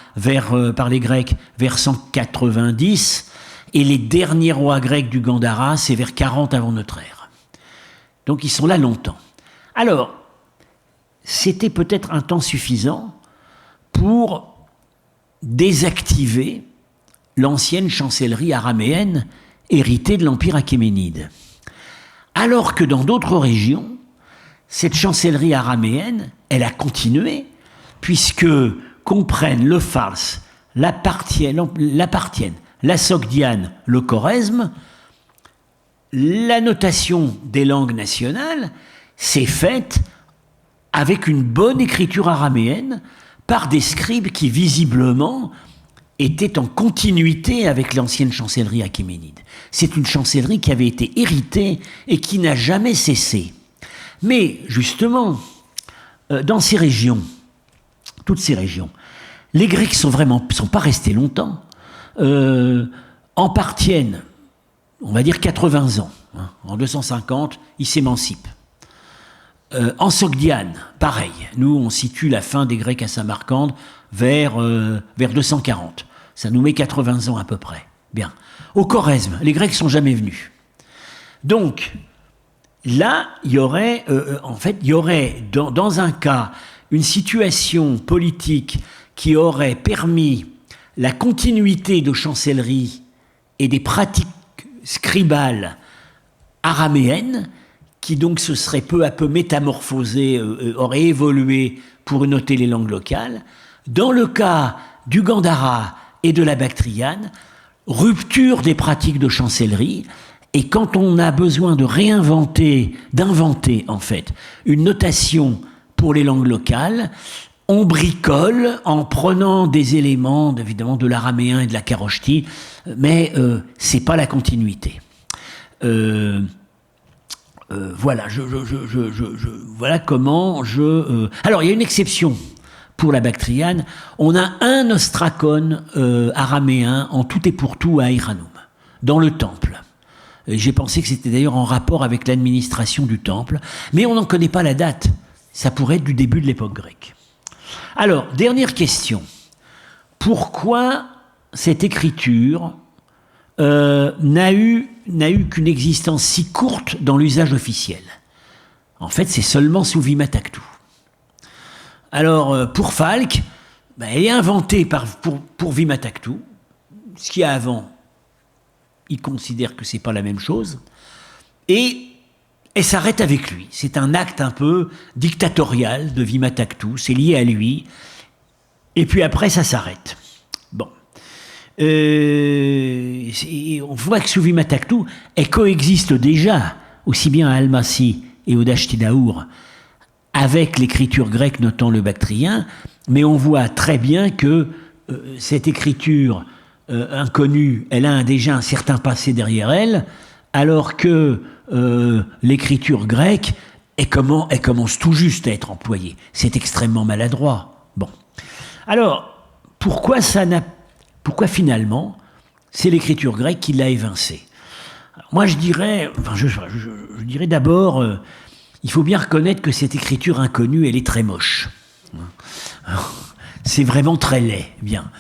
par les Grecs vers 190, et les derniers rois grecs du Gandhara, c'est vers 40 avant notre ère. Donc ils sont là longtemps. Alors, c'était peut-être un temps suffisant pour désactiver l'ancienne chancellerie araméenne héritée de l'Empire achéménide. Alors que dans d'autres régions, cette chancellerie araméenne, elle a continué, puisque comprennent le fars, la partienne, la sogdiane, le choresme, la notation des langues nationales s'est faite avec une bonne écriture araméenne par des scribes qui visiblement étaient en continuité avec l'ancienne chancellerie achéménide. C'est une chancellerie qui avait été héritée et qui n'a jamais cessé. Mais justement, dans ces régions, toutes ces régions, les Grecs sont pas restés longtemps. En partiennent, on va dire 80 ans. En 250, ils s'émancipent. En Sogdiane, pareil. Nous, on situe la fin des Grecs à Samarcande vers 240. Ça nous met 80 ans à peu près. Bien. Au Choresme, les Grecs sont jamais venus. Donc, là, il y aurait, dans un cas, une situation politique qui aurait permis la continuité de chancellerie et des pratiques scribales araméennes, qui donc se seraient peu à peu métamorphosées, auraient évolué pour noter les langues locales. Dans le cas du Gandhara et de la Bactriane, rupture des pratiques de chancellerie, et quand on a besoin d'inventer en fait une notation pour les langues locales, on bricole en prenant des éléments évidemment de l'araméen et de la kharoshti, mais c'est pas la continuité. Voilà, voilà comment alors il y a une exception pour la Bactriane. On a un ostracone araméen en tout et pour tout à Iranum, dans le temple. J'ai pensé que c'était d'ailleurs en rapport avec l'administration du temple, mais on n'en connaît pas la date. Ça pourrait être du début de l'époque grecque. Alors, dernière question. Pourquoi cette écriture n'a eu qu'une existence si courte dans l'usage officiel? En fait, c'est seulement sous Vimataktu. Alors, pour Falk, elle est inventée pour Vimataktu. Ce qu'il y a avant, il considère que c'est pas la même chose. Et elle s'arrête avec lui. C'est un acte un peu dictatorial de Vimataktu. C'est lié à lui. Et puis après, ça s'arrête. Bon. On voit que sous Vimataktu, elle coexiste déjà, aussi bien à Almasy et au Dashtidaour, avec l'écriture grecque notant le bactrien, mais on voit très bien que cette écriture inconnue, elle a déjà un certain passé derrière elle, alors que l'écriture grecque, elle commence tout juste à être employée. C'est extrêmement maladroit. Bon. Alors, pourquoi finalement, c'est l'écriture grecque qui l'a évincé? Alors, moi, je dirais d'abord, il faut bien reconnaître que cette écriture inconnue, elle est très moche. Alors, c'est vraiment très laid, bien.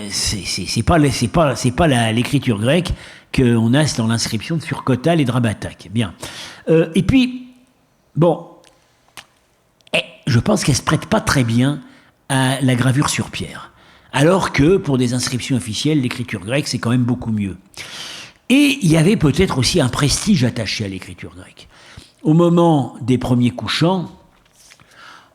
C'est pas l'écriture grecque qu'on a dans l'inscription de Surkotal et de Rabatak. Bien. Et puis, bon, je pense qu'elle se prête pas très bien à la gravure sur pierre. Alors que, pour des inscriptions officielles, l'écriture grecque, c'est quand même beaucoup mieux. Et il y avait peut-être aussi un prestige attaché à l'écriture grecque. Au moment des premiers couchants,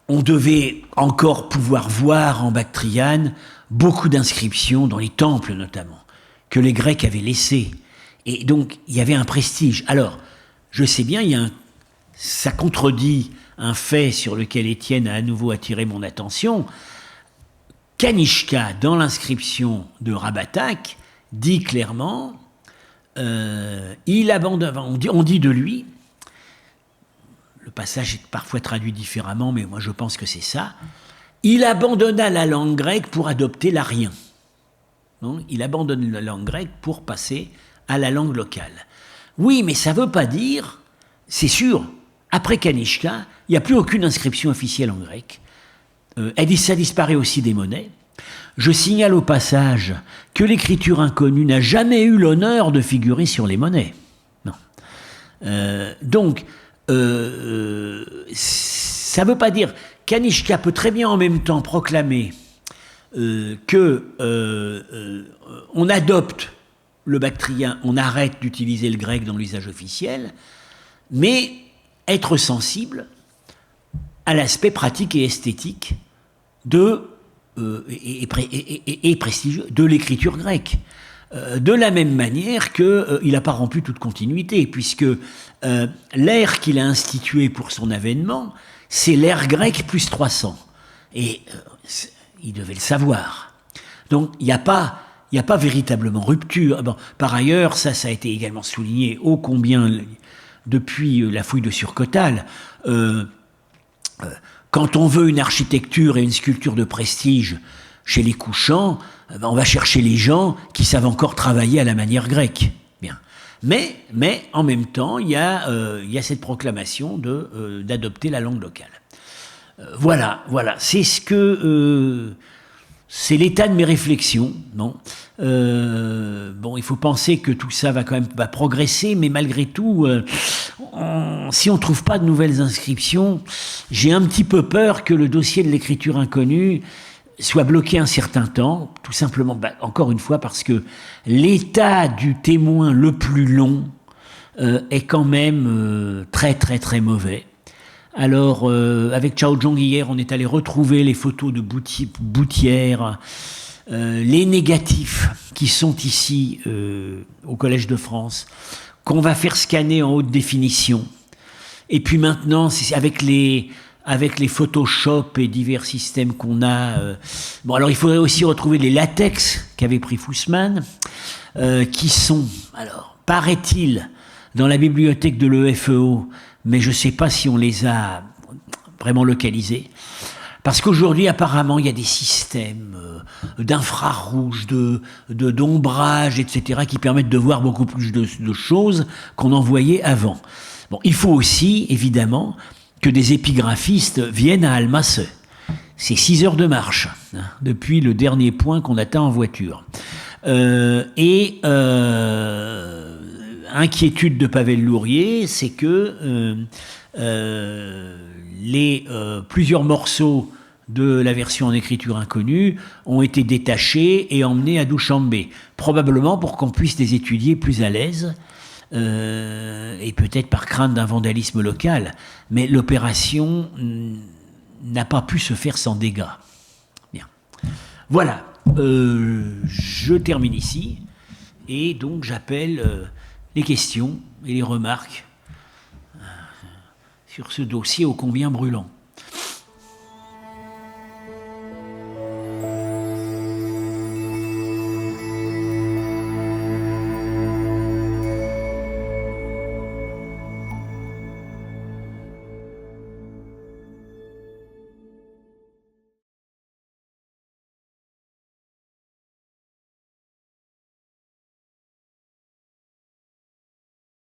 on devait encore pouvoir voir en Bactriane beaucoup d'inscriptions, dans les temples notamment, que les Grecs avaient laissées. Et donc, il y avait un prestige. Alors, je sais bien, ça contredit un fait sur lequel Étienne a à nouveau attiré mon attention. Kanishka, dans l'inscription de Rabatak, dit clairement, il abandonne, on dit de lui, le passage est parfois traduit différemment, mais moi je pense que c'est ça, il abandonna la langue grecque pour adopter l'arien. Il abandonne la langue grecque pour passer à la langue locale. Oui, mais ça ne veut pas dire, c'est sûr, après Kanishka, il n'y a plus aucune inscription officielle en grec. Ça disparaît aussi des monnaies. Je signale au passage que l'écriture inconnue n'a jamais eu l'honneur de figurer sur les monnaies. Non. Donc, ça ne veut pas dire... Kanishka peut très bien en même temps proclamer que on adopte le bactrien, on arrête d'utiliser le grec dans l'usage officiel, mais être sensible à l'aspect pratique et esthétique et prestigieux de l'écriture grecque. De la même manière qu'il n'a pas rompu toute continuité, puisque l'ère qu'il a instituée pour son avènement, c'est l'ère grecque plus 300. Et il devait le savoir. Donc il n'y a pas véritablement rupture. Bon, par ailleurs, ça a été également souligné ô combien depuis la fouille de Surkotal. Quand on veut une architecture et une sculpture de prestige chez les couchants, on va chercher les gens qui savent encore travailler à la manière grecque. Bien. Mais en même temps, il y a cette proclamation d'adopter la langue locale. Voilà, c'est c'est l'état de mes réflexions. Bon, il faut penser que tout ça va progresser, mais malgré tout, si on trouve pas de nouvelles inscriptions, j'ai un petit peu peur que le dossier de l'écriture inconnue soit bloqué un certain temps, tout simplement, encore une fois, parce que l'état du témoin le plus long est quand même très très très mauvais. Alors, avec Chao Zhong hier, on est allé retrouver les photos de Boutière, les négatifs qui sont ici au Collège de France, qu'on va faire scanner en haute définition. Et puis maintenant, c'est avec les Photoshop et divers systèmes qu'on a. Alors il faudrait aussi retrouver les latex qu'avait pris Fussman, qui sont, alors, paraît-il, dans la bibliothèque de l'EFEO, mais je ne sais pas si on les a vraiment localisés. Parce qu'aujourd'hui, apparemment, il y a des systèmes d'infrarouge, d'ombrage, etc., qui permettent de voir beaucoup plus de choses qu'on en voyait avant. Bon, il faut aussi, évidemment, que des épigraphistes viennent à Almace. C'est 6 heures de marche, depuis le dernier point qu'on atteint en voiture. Inquiétude de Pavel Lourier, c'est que plusieurs morceaux de la version en écriture inconnue ont été détachés et emmenés à Douchambé, probablement pour qu'on puisse les étudier plus à l'aise, et peut-être par crainte d'un vandalisme local. Mais l'opération n'a pas pu se faire sans dégâts. Bien. Voilà, je termine ici, et donc j'appelle les questions et les remarques sur ce dossier ô combien brûlant.